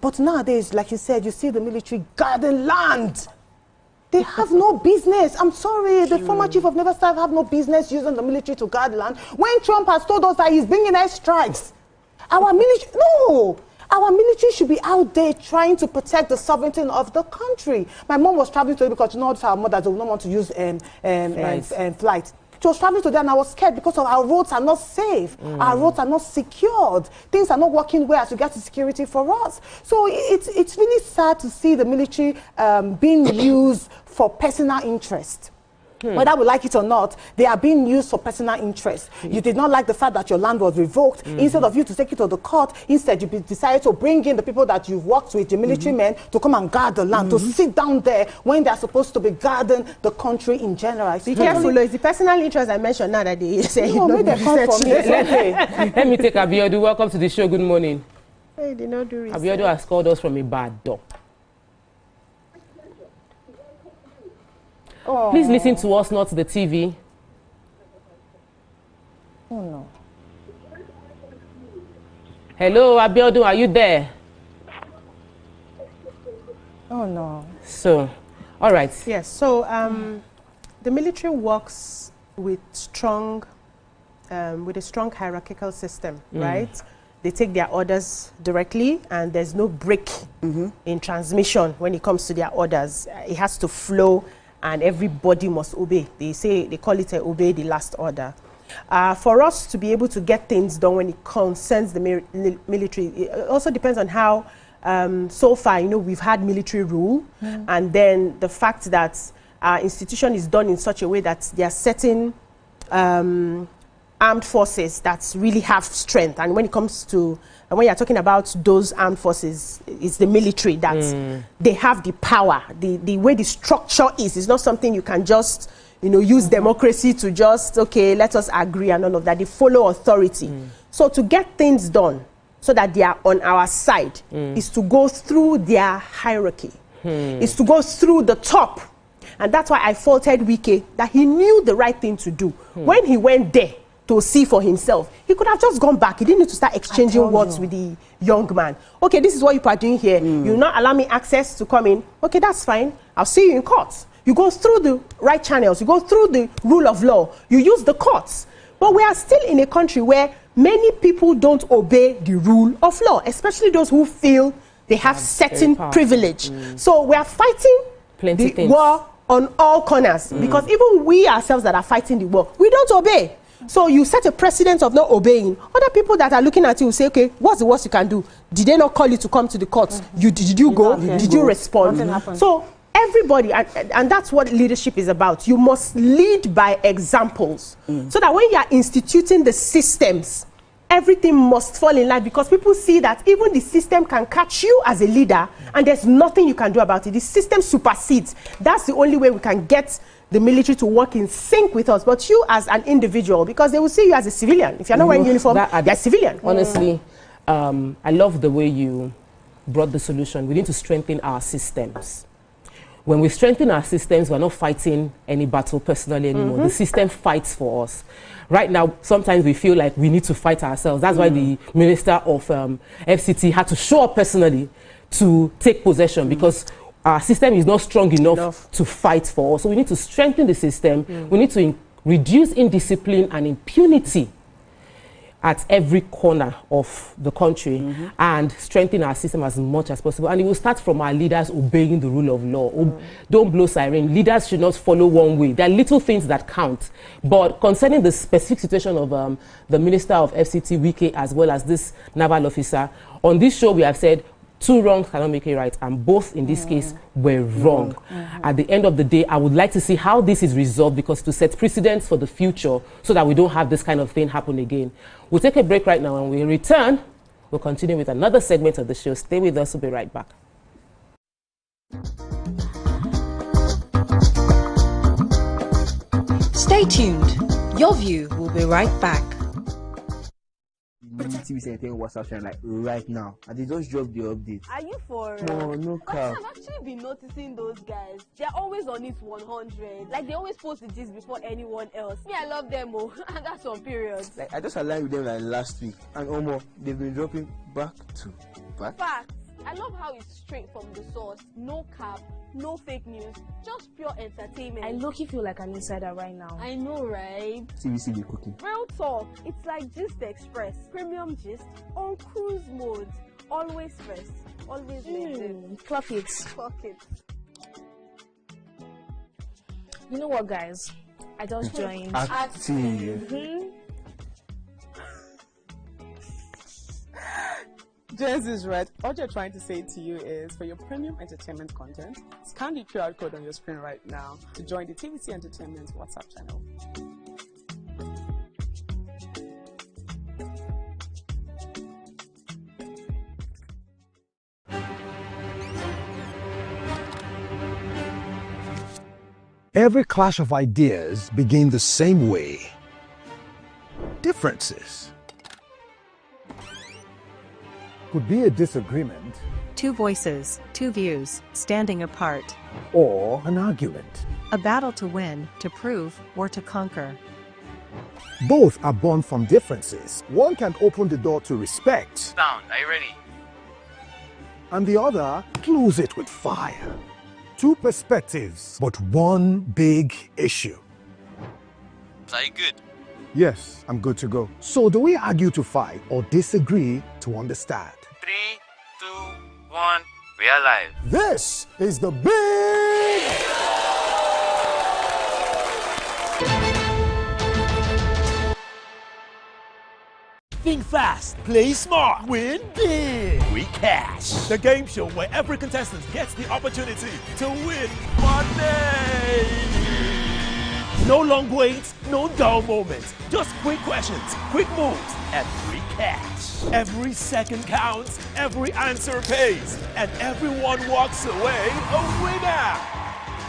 But nowadays, like you said, you see the military guarding land. They have no business. I'm sorry, the former chief of naval staff have no business using the military to guard land. When Trump has told us that he's bringing airstrikes, our military should be out there trying to protect the sovereignty of the country. My mom was traveling today because you know her mother does not want to use flight. She was traveling today and I was scared because of our roads are not safe. Our roads are not secured. Things are not working well as regards to security for us. So it's really sad to see the military being used for personal interest. Whether we like it or not, they are being used for personal interest. You did not like the fact that your land was revoked. Instead of you to take it to the court, instead you decided to bring in the people that you've worked with, the military men, to come and guard the land, to sit down there when they're supposed to be guarding the country in general. Be careful, it's the personal interest I mentioned now that they say. No, let them come from me. Let me take Abiodun. Welcome to the show. Good morning. Hey, did not do research. Abiodun has called us from Ibadan. Please listen to us, not the TV. Oh no. Hello, Abiodun, are you there? Oh no. So, all right. Yes, so the military works with a strong hierarchical system, right? They take their orders directly, and there's no break in transmission when it comes to their orders. It has to flow, and everybody must obey. They call it obey the last order. For us to be able to get things done when it concerns the military, it also depends on how, so far, we've had military rule, and then the fact that our institution is done in such a way that there are certain armed forces that really have strength. And when it comes to, when you're talking about those armed forces, it's the military that they have the power. The way the structure is not something you can just, use democracy to just, okay, let us agree and all of that. They follow authority. So to get things done so that they are on our side is to go through their hierarchy, is to go through the top. And that's why I faulted Wike that he knew the right thing to do. When he went there to see for himself. He could have just gone back. He didn't need to start exchanging words with the young man. Okay, this is what you are doing here. You not allow me access to come in. Okay, that's fine. I'll see you in court. You go through the right channels. You go through the rule of law. You use the courts. But we are still in a country where many people don't obey the rule of law, especially those who feel they have certain privilege. So we are fighting the war on all corners because even we ourselves that are fighting the war, we don't obey. So you set a precedent of not obeying. Other people that are looking at you will say, okay, what's the worst you can do? Did they not call you to come to the courts? Did you go? Did you respond? So everybody, and that's what leadership is about. You must lead by examples so that when you are instituting the systems, everything must fall in line because people see that even the system can catch you as a leader and there's nothing you can do about it. The system supersedes. That's the only way we can get the military to work in sync with us. But you as an individual, because they will see you as a civilian. If you're not wearing uniform, you're a civilian. Honestly, I love the way you brought the solution. We need to strengthen our systems. When we strengthen our systems, we're not fighting any battle personally anymore. The system fights for us. Right now, sometimes we feel like we need to fight ourselves. That's why the Minister of FCT had to show up personally to take possession because our system is not strong enough to fight for us. So we need to strengthen the system. We need to reduce indiscipline and impunity at every corner of the country and strengthen our system as much as possible. And it will start from our leaders obeying the rule of law. Don't blow siren. Leaders should not follow one way. There are little things that count. But concerning the specific situation of the Minister of FCT, Wike, as well as this naval officer, on this show we have said, two wrongs cannot make it right, and both in this case were wrong. At the end of the day, I would like to see how this is resolved because to set precedents for the future so that we don't have this kind of thing happen again. We'll take a break right now, and when we return, we'll continue with another segment of the show. Stay with us, we'll be right back. Stay tuned. Your view will be right back. TVC Entertainment WhatsApp channel like right now, and they just dropped the update. Are you for no cap? I've actually been noticing those guys. They're always on it 100. Like they always post the gist before anyone else. Me, I love them, and that's on periods. Like I just aligned with them like last week, and they've been dropping back to back. Facts. I love how it's straight from the source. No cap, no fake news, just pure entertainment. I low-key feel like an insider right now. I know, right? TVC be cooking. Real talk. It's like Gist Express. Premium gist on cruise mode. Always first. Always maintain. Clock it. Clock it. You know what, guys? I just joined. Active. Jens is right. All you're trying to say to you is for your premium entertainment content, scan the QR code on your screen right now to join the TVC Entertainment WhatsApp channel. Every clash of ideas begin the same way. Differences could be a disagreement, two voices, two views, standing apart, or an argument. A battle to win, to prove, or to conquer. Both are born from differences. One can open the door to respect. Sound, are you ready? And the other close it with fire. Two perspectives, but one big issue. Are you good? Yes, I'm good to go. So do we argue to fight or disagree to understand? 3, 2, 1, we are live. This is the big... Think fast, play smart, win big. We Cash, the game show where every contestant gets the opportunity to win money. No long waits, no dull moments. Just quick questions, quick moves, and free cash. Every second counts, every answer pays, and everyone walks away a winner.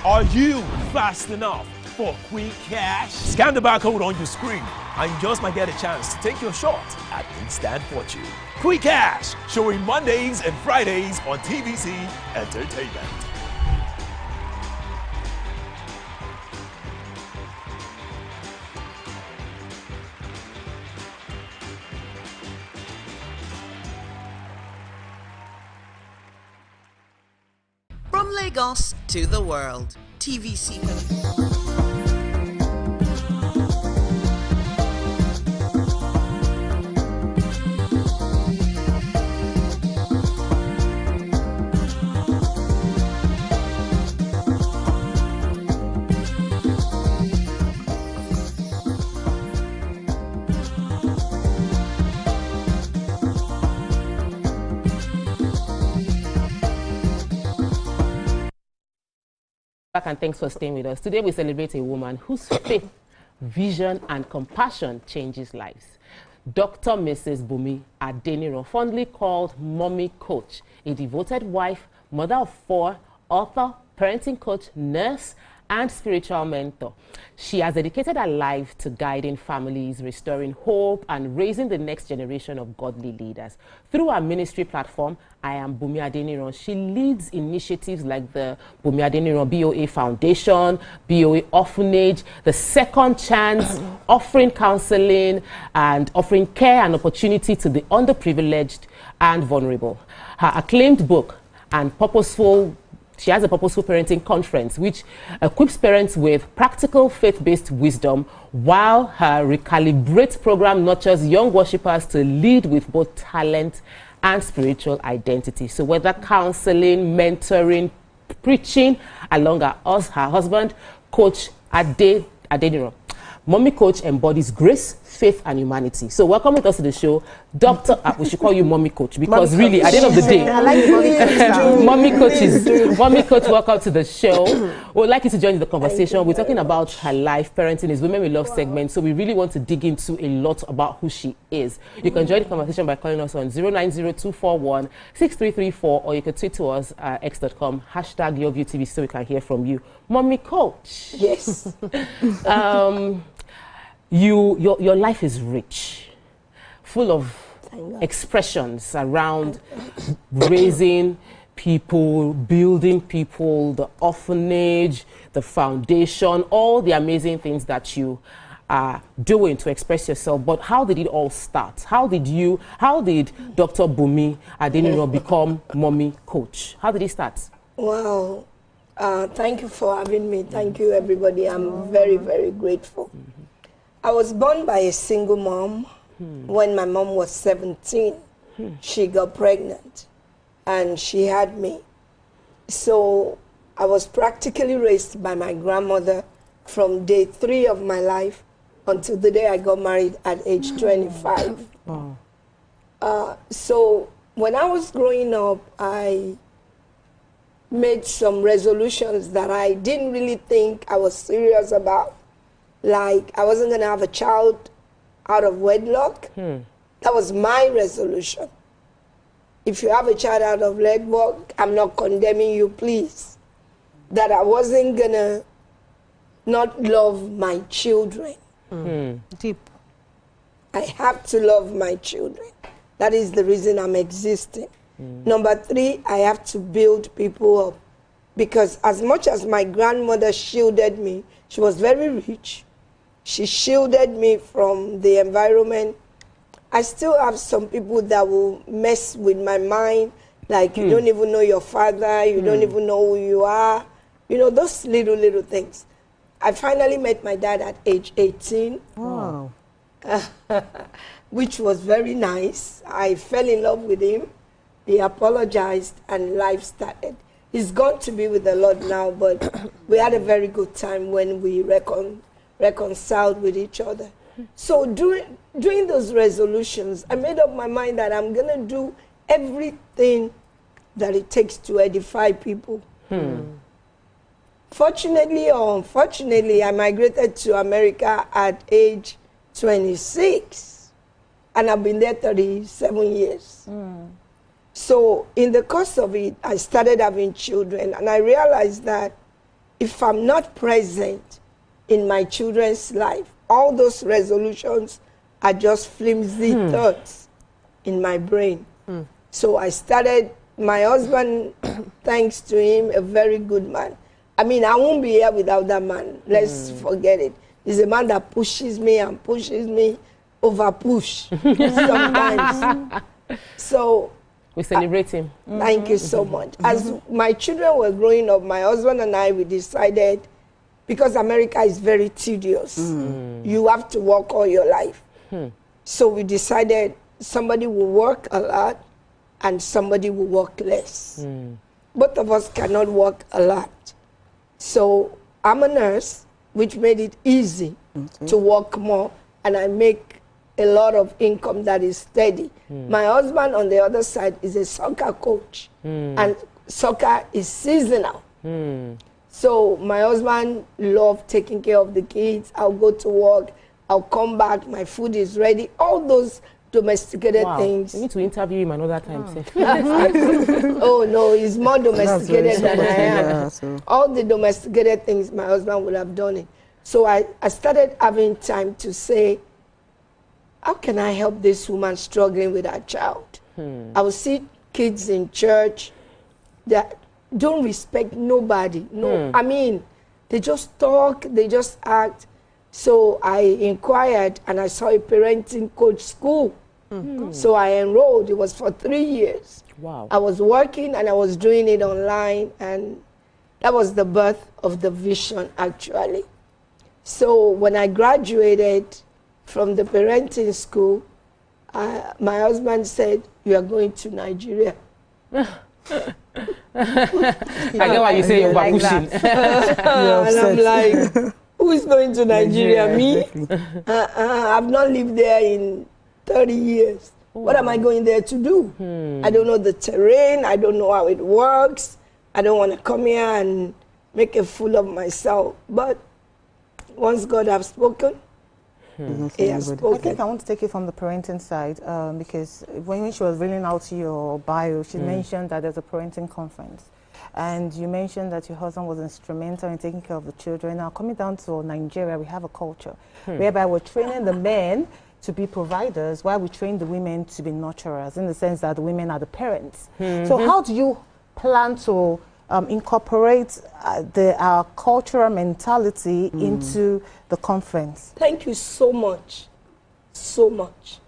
Are you fast enough for quick cash? Scan the barcode on your screen, and you just might get a chance to take your shot at instant fortune. Quick Cash, showing Mondays and Fridays on TVC Entertainment. Lagos to the world. TVC. Back and thanks for staying with us. Today we celebrate a woman whose faith, vision and compassion changes lives. Dr. Mrs. Bumi Adeniro, fondly called Mommy Coach, a devoted wife, mother of 4, author, parenting coach, nurse and spiritual mentor. She has dedicated her life to guiding families, restoring hope, and raising the next generation of godly leaders. Through her ministry platform, I Am Bumi Adeniro, she leads initiatives like the Bumi Adeniro BOA Foundation, BOA Orphanage, the Second Chance, offering counseling and offering care and opportunity to the underprivileged and vulnerable. Her acclaimed book and she has a purposeful parenting conference which equips parents with practical faith-based wisdom, while her Recalibrate program nurtures young worshippers to lead with both talent and spiritual identity. So whether counseling, mentoring, preaching, along her husband, Coach Adeniro, Mommy Coach embodies grace, faith, and humanity. So welcome with us to the show, Dr. We should call you Mommy Coach because Mommy really, Coach. At the end of the day, I like Mommy Coach, welcome to the show. We'd like you to join the conversation. We're talking about her life. Parenting is Women We Love segment. So we really want to dig into a lot about who she is. You can join the conversation by calling us on 090-241-6334, or you can tweet to us at x.com, #YourViewTV, so we can hear from you. Mommy Coach. Yes. Your life is rich, full of expressions around raising people, building people, the orphanage, the foundation, all the amazing things that you are doing to express yourself. But how did it all start? How did Dr. Bumi Adeniro become Mommy Coach? How did it start? Wow. Thank you for having me. Thank you, everybody. I'm very, very grateful. I was born by a single mom. When my mom was 17, she got pregnant and she had me. So I was practically raised by my grandmother from day 3 of my life until the day I got married at age 25. So when I was growing up, I made some resolutions that I didn't really think I was serious about. Like, I wasn't going to have a child out of wedlock. That was my resolution. If you have a child out of wedlock, I'm not condemning you, please. That I wasn't going to not love my children. Deep. I have to love my children. That is the reason I'm existing. Number 3, I have to build people up. Because as much as my grandmother shielded me, she was very rich. She shielded me from the environment. I still have some people that will mess with my mind, like you don't even know your father, you don't even know who you are. You know, those little things. I finally met my dad at age 18. Wow. Which was very nice. I fell in love with him. He apologized and life started. He's gone to be with the Lord now, but we had a very good time when we reconciled with each other. So during those resolutions, I made up my mind that I'm going to do everything that it takes to edify people. Fortunately or unfortunately, I migrated to America at age 26, and I've been there 37 years. So in the course of it, I started having children, and I realized that if I'm not present in my children's life, all those resolutions are just flimsy thoughts in my brain. So I started, my husband, thanks to him, a very good man. I mean, I won't be here without that man. Let's forget it. He's a man that pushes me and pushes me over push sometimes. So We celebrate him. Thank you so much. As my children were growing up, my husband and I, we decided, because America is very tedious, you have to work all your life. So we decided somebody will work a lot and somebody will work less. Both of us cannot work a lot. So I'm a nurse, which made it easy to work more, and I make a lot of income that is steady. My husband, on the other side, is a soccer coach, and soccer is seasonal. So my husband loves taking care of the kids. I'll go to work, I'll come back, my food is ready. All those domesticated things. We need to interview him another time. Oh no, he's more domesticated than I am. All the domesticated things, my husband would have done it. So I started having time to say, how can I help this woman struggling with her child? I will see kids in church that don't respect nobody. No, I mean, they just talk, they just act. So I inquired and I saw a parenting coach school. So I enrolled. It was for 3 years. Wow. I was working and I was doing it online, and that was the birth of the vision, actually. So when I graduated from the parenting school, my husband said, you are going to Nigeria. I get why you say you're like pushing. And I'm like, who is going to Nigeria? Me? I've not lived there in 30 years. What am I going there to do? I don't know the terrain. I don't know how it works. I don't want to come here and make a fool of myself. But once God has spoken, He has spoken. I think I want to take it from the parenting side, because when she was reading out your bio, she mentioned that there's a parenting conference. And you mentioned that your husband was instrumental in taking care of the children. Now, coming down to Nigeria, we have a culture whereby we're training the men to be providers while we train the women to be nurturers, in the sense that the women are the parents. So how do you plan to incorporate our cultural mentality into the conference? Thank you so much. So much.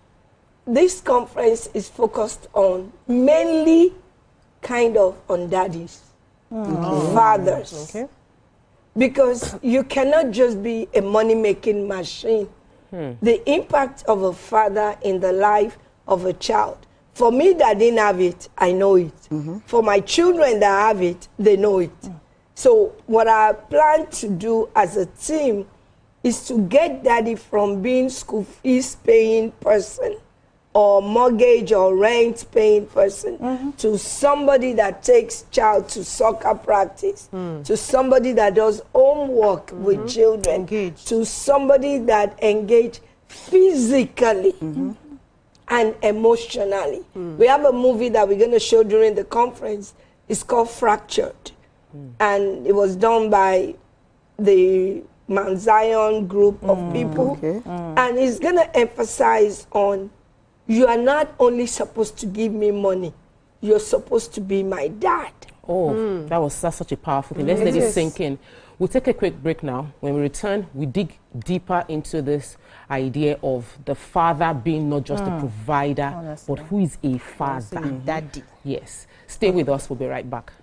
This conference is focused on mainly kind of on daddies, fathers. Because you cannot just be a money-making machine. The impact of a father in the life of a child. For me that didn't have it, I know it. For my children that have it, they know it. So what I plan to do as a team is to get daddy from being school fees paying person or mortgage or rent paying person to somebody that takes child to soccer practice, to somebody that does homework with children, to somebody that engage physically and emotionally. We have a movie that we're going to show during the conference. It's called Fractured. And it was done by the Mount Zion group of people. And it's going to emphasize on, you are not only supposed to give me money, you're supposed to be my dad. That's such a powerful thing. Let's let it sink in. We'll take a quick break now. When we return, we dig deeper into this idea of the father being not just a provider, but who is a father. Daddy. Yes. Stay with us. We'll be right back.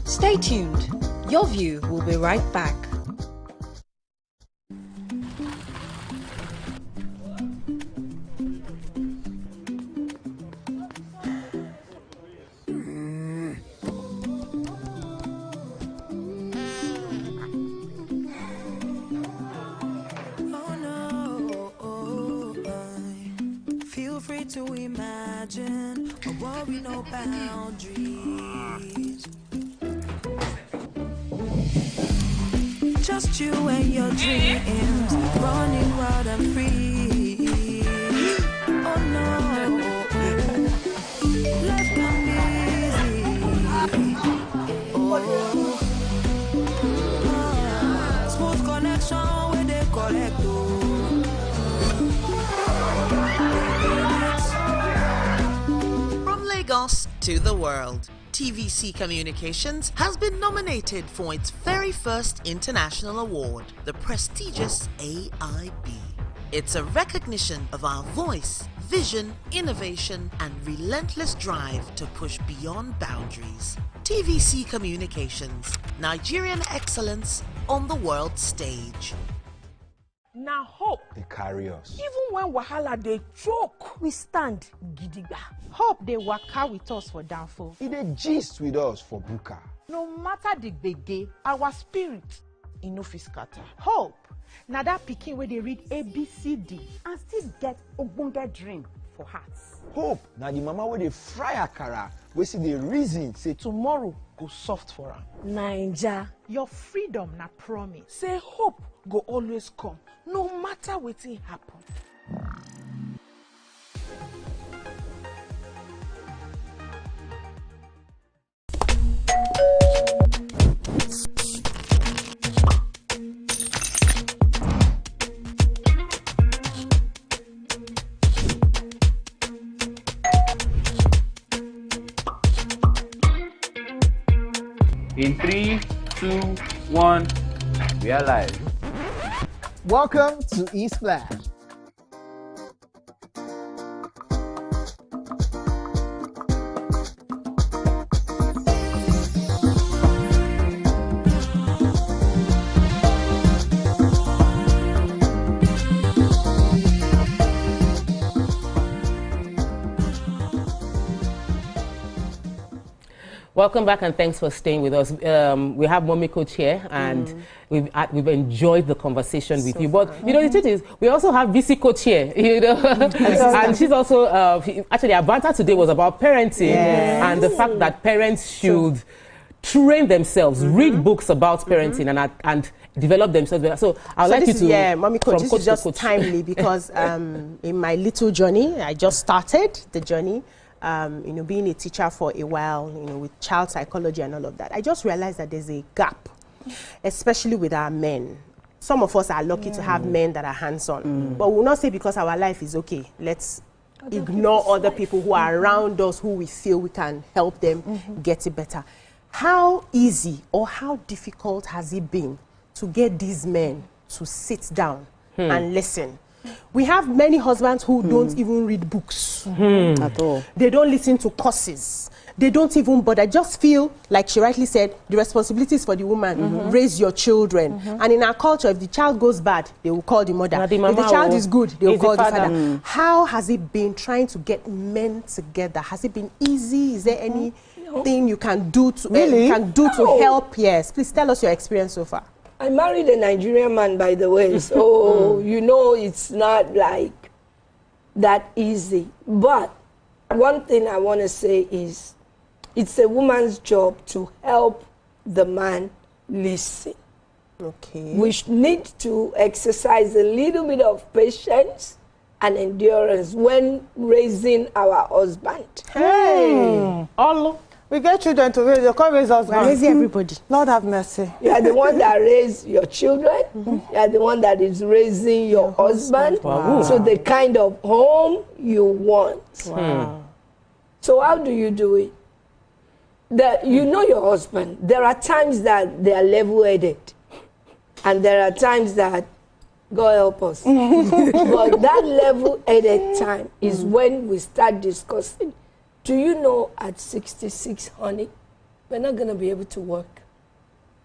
Stay tuned. Your View will be right back. To imagine a world with no boundaries. Just you and your dreams, running wild and free. Oh no, life can be easy. Smooth connection with the collector. Lagos to the world. TVC Communications has been nominated for its very first international award, the prestigious AIB. It's a recognition of our voice, vision, innovation, and relentless drive to push beyond boundaries. TVC Communications, Nigerian excellence on the world stage. Now hope They carry us. even when wahala they choke, we stand gidigba. Hope they waka with us for downfall. They gist with us for buka. No matter the gbege, our spirit in no fit scatter. Hope na that pikin where they read ABCD and still get ogbonge dream for hearts. Hope na the mama where they fry akara, we see the reason say Tomorrow go soft for am. Naija, your freedom na promise. Say hope go always come, no matter wetin happen. In 3, 2, 1, we are live. Welcome to E-Splash. Welcome back and thanks for staying with us. We have Mommy Coach here and we've enjoyed the conversation with you. But you know, the truth is, we also have VC Coach here, you know, and she's also, actually our banter today was about parenting and the fact that parents should train themselves, read books about parenting and develop themselves better. So I'd like you to... Yeah, Mommy Coach, this is just timely because in my little journey, I just started the journey. You know, being a teacher for a while, you know, with child psychology and all of that, I just realized that there's a gap, especially with our men. Some of us are lucky to have men that are hands-on, but we'll not say because our life is okay, let's ignore other people who are around us who we feel we can help them get it better. How easy or how difficult has it been to get these men to sit down and listen? We have many husbands who don't even read books at all. They don't listen to courses. They don't even bother. Just feel, like she rightly said, the responsibilities for the woman, raise your children. And in our culture, if the child goes bad, they will call the mother. If the child is good, they will call the father. How has it been trying to get men together? Has it been easy? Is there anything you can do to, to help? Yes, please tell us your experience so far. I married a Nigerian man, by the way, so you know it's not like that easy. But one thing I want to say is it's a woman's job to help the man listen. Okay. We need to exercise a little bit of patience and endurance when raising our husband. Hey! All we get children to raise, you can't raise us. We're raising everybody. Lord have mercy. You are the one that raised your children. You are the one that is raising your husband. Wow. So the kind of home you want. Wow. So how do you do it? You know your husband. There are times that they are level-headed. And there are times that, God help us. But that level-headed time is when we start discussing. Do you know at 66, honey, we're not going to be able to work.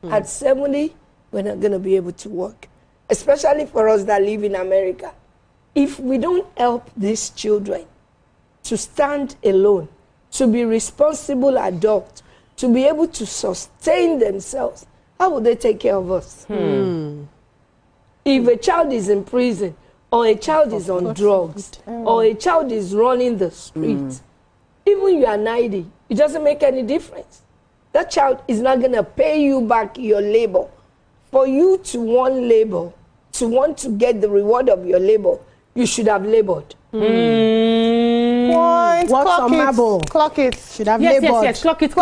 At 70, we're not going to be able to work. Especially for us that live in America. If we don't help these children to stand alone, to be responsible adults, to be able to sustain themselves, how will they take care of us? If a child is in prison, or a child is on drugs, or a child is running the street, even you are 90, it doesn't make any difference. That child is not going to pay you back your labor. For you to want labor, to want to get the reward of your labor, you should have labored. Point. Clock it. Clock it. Should have labored. Yes, clock it.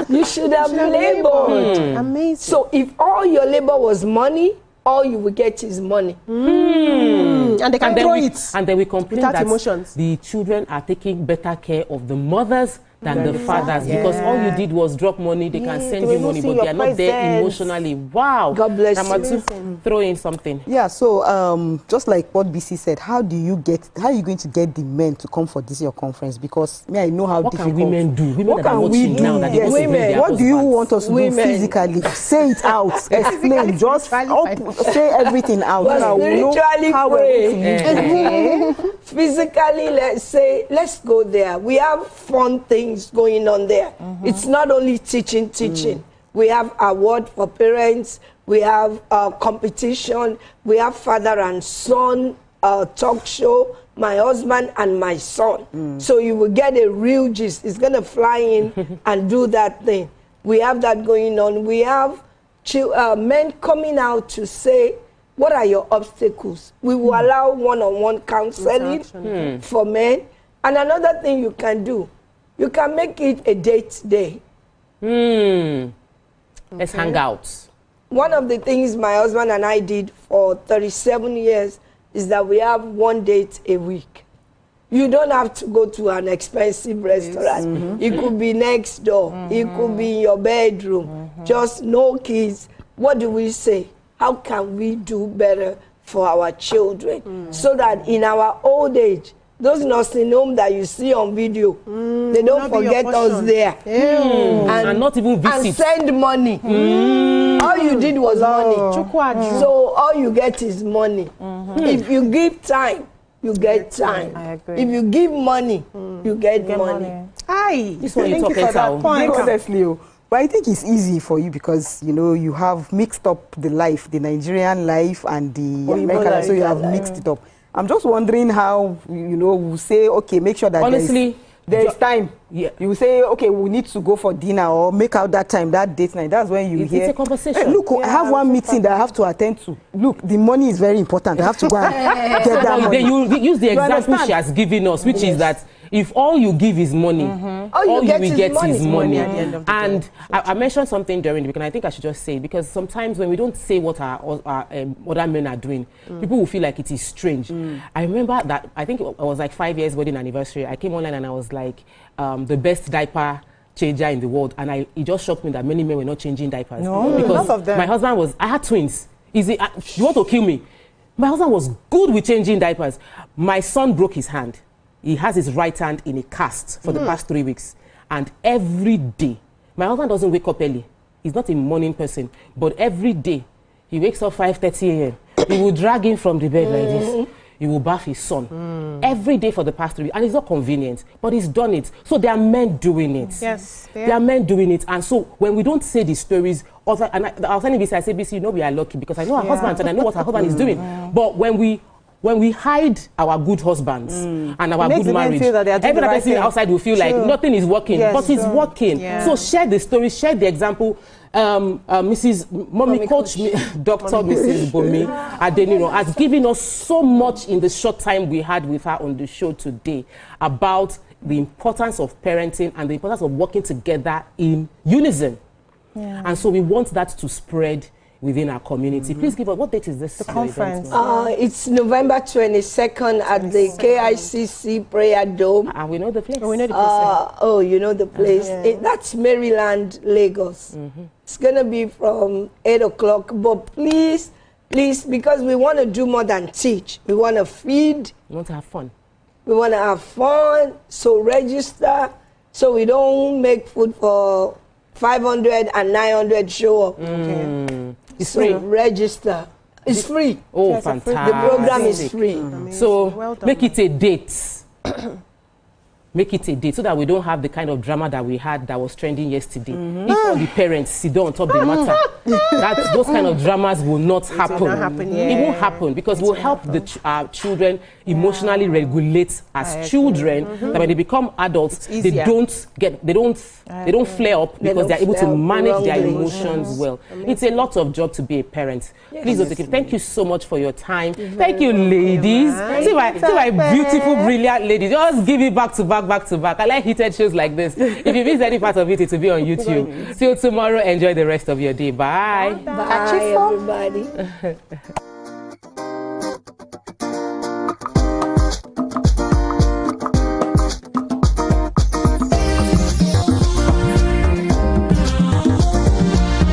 You should have labored. Amazing. So if all your labor was money, all you will get is money. And they can throw it. And then we complain without that emotions. the children are taking better care of the mothers than the fathers, because all you did was drop money. They can send you money, but they are not there emotionally. Wow. God bless you. Throw in something. Yeah. So just like what BC said, how are you going to get the men to come for this your conference? Because I know how difficult. What can women do? What can we do? Now that women, what do you want us to do physically? Say it out. Explain. Just say everything out. Well, spiritually pray. Physically, let's go there. We have fun things going on there. It's not only teaching. We have award for parents. We have competition. We have father and son talk show. My husband and my son. So you will get a real gist. It's going to fly in and do that thing. We have that going on. We have men coming out to say, what are your obstacles? We will allow one-on-one counseling for men. And another thing you can do, you can make it a date day. Let's hang out. One of the things my husband and I did for 37 years is that we have one date a week. You don't have to go to an expensive restaurant. It could be next door. It could be in your bedroom. Just no kids. What do we say? How can we do better for our children so that in our old age, those nursing homes that you see on video, they don't forget us there. And not even visit. And send money. All you did was money. So all you get is money. If you give time, you get time. If you give money, you get money. This one you talk about. Honestly, but I think it's easy for you because, you have mixed up the life, the Nigerian life and the American life, so you have mixed it up. I'm just wondering how, we say, okay, make sure that honestly, there's time. Yeah. You say, okay, we need to go for dinner or make out that time, that date night. That's when you hear. It's a conversation. Look, I have one meeting that I have to attend to. Look, the money is very important. I have to go and get that money. Then you use the example she has given us, which is that if all you give is money, all you will get is money. And I mentioned something during the week, and I think I should just say, because sometimes when we don't say what our other men are doing, people will feel like it is strange. I remember that, I think it was like 5 years wedding anniversary. I came online and I was like, the best diaper changer in the world. And it just shocked me that many men were not changing diapers. No, because none of them. My husband I had twins. You want to kill me? My husband was good with changing diapers. My son broke his hand. He has his right hand in a cast for the past 3 weeks. And every day, my husband doesn't wake up early. He's not a morning person. But every day, he wakes up 5:30 a.m. He will drag him from the bed like this. He will bath his son. Every day for the past 3 weeks. And it's not convenient, but he's done it. So there are men doing it. Yes. There are men doing it. And so when we don't say the stories, and I was telling BC, I say, BC, we are lucky because I know our husbands and I know what our husband is doing. But when we hide our good husbands and our good marriage, every person outside will feel like nothing is working, but it's working. So share the story, share the example. Mrs. Mommy Coach, Dr. Mrs. Bomi Adeniro has given us so much in the short time we had with her on the show today about the importance of parenting and the importance of working together in unison. And so we want that to spread within our community. Please give us, what date is this? The conference. It's November 22nd at the KICC Prayer Dome. And we know the place. We know the place. You know the place. That's Maryland, Lagos. It's going to be from 8 o'clock. But please, because we want to do more than teach. We want to feed. We want to have fun. We want to have fun. So register. So we don't make food for 500 and 900 show up. It's free. Register. It's free. Oh, yes, fantastic. The program is free. So well done, make it a date. Make it a date so that we don't have the kind of drama that we had that was trending yesterday. If all the parents sit down on top of the matter, those kind of dramas will not happen. It won't happen because we'll help our children emotionally regulate as children. That when they become adults, they don't flare up because they're able to manage their emotions well. It's a lot of job to be a parent. Please don't take it. Thank you so much for your time. Thank you, ladies. See my beautiful, brilliant ladies. Just give it back to back. I like heated shows like this. If you miss any part of it, it will be on YouTube. Till tomorrow, enjoy the rest of your day. Bye. Bye, everybody.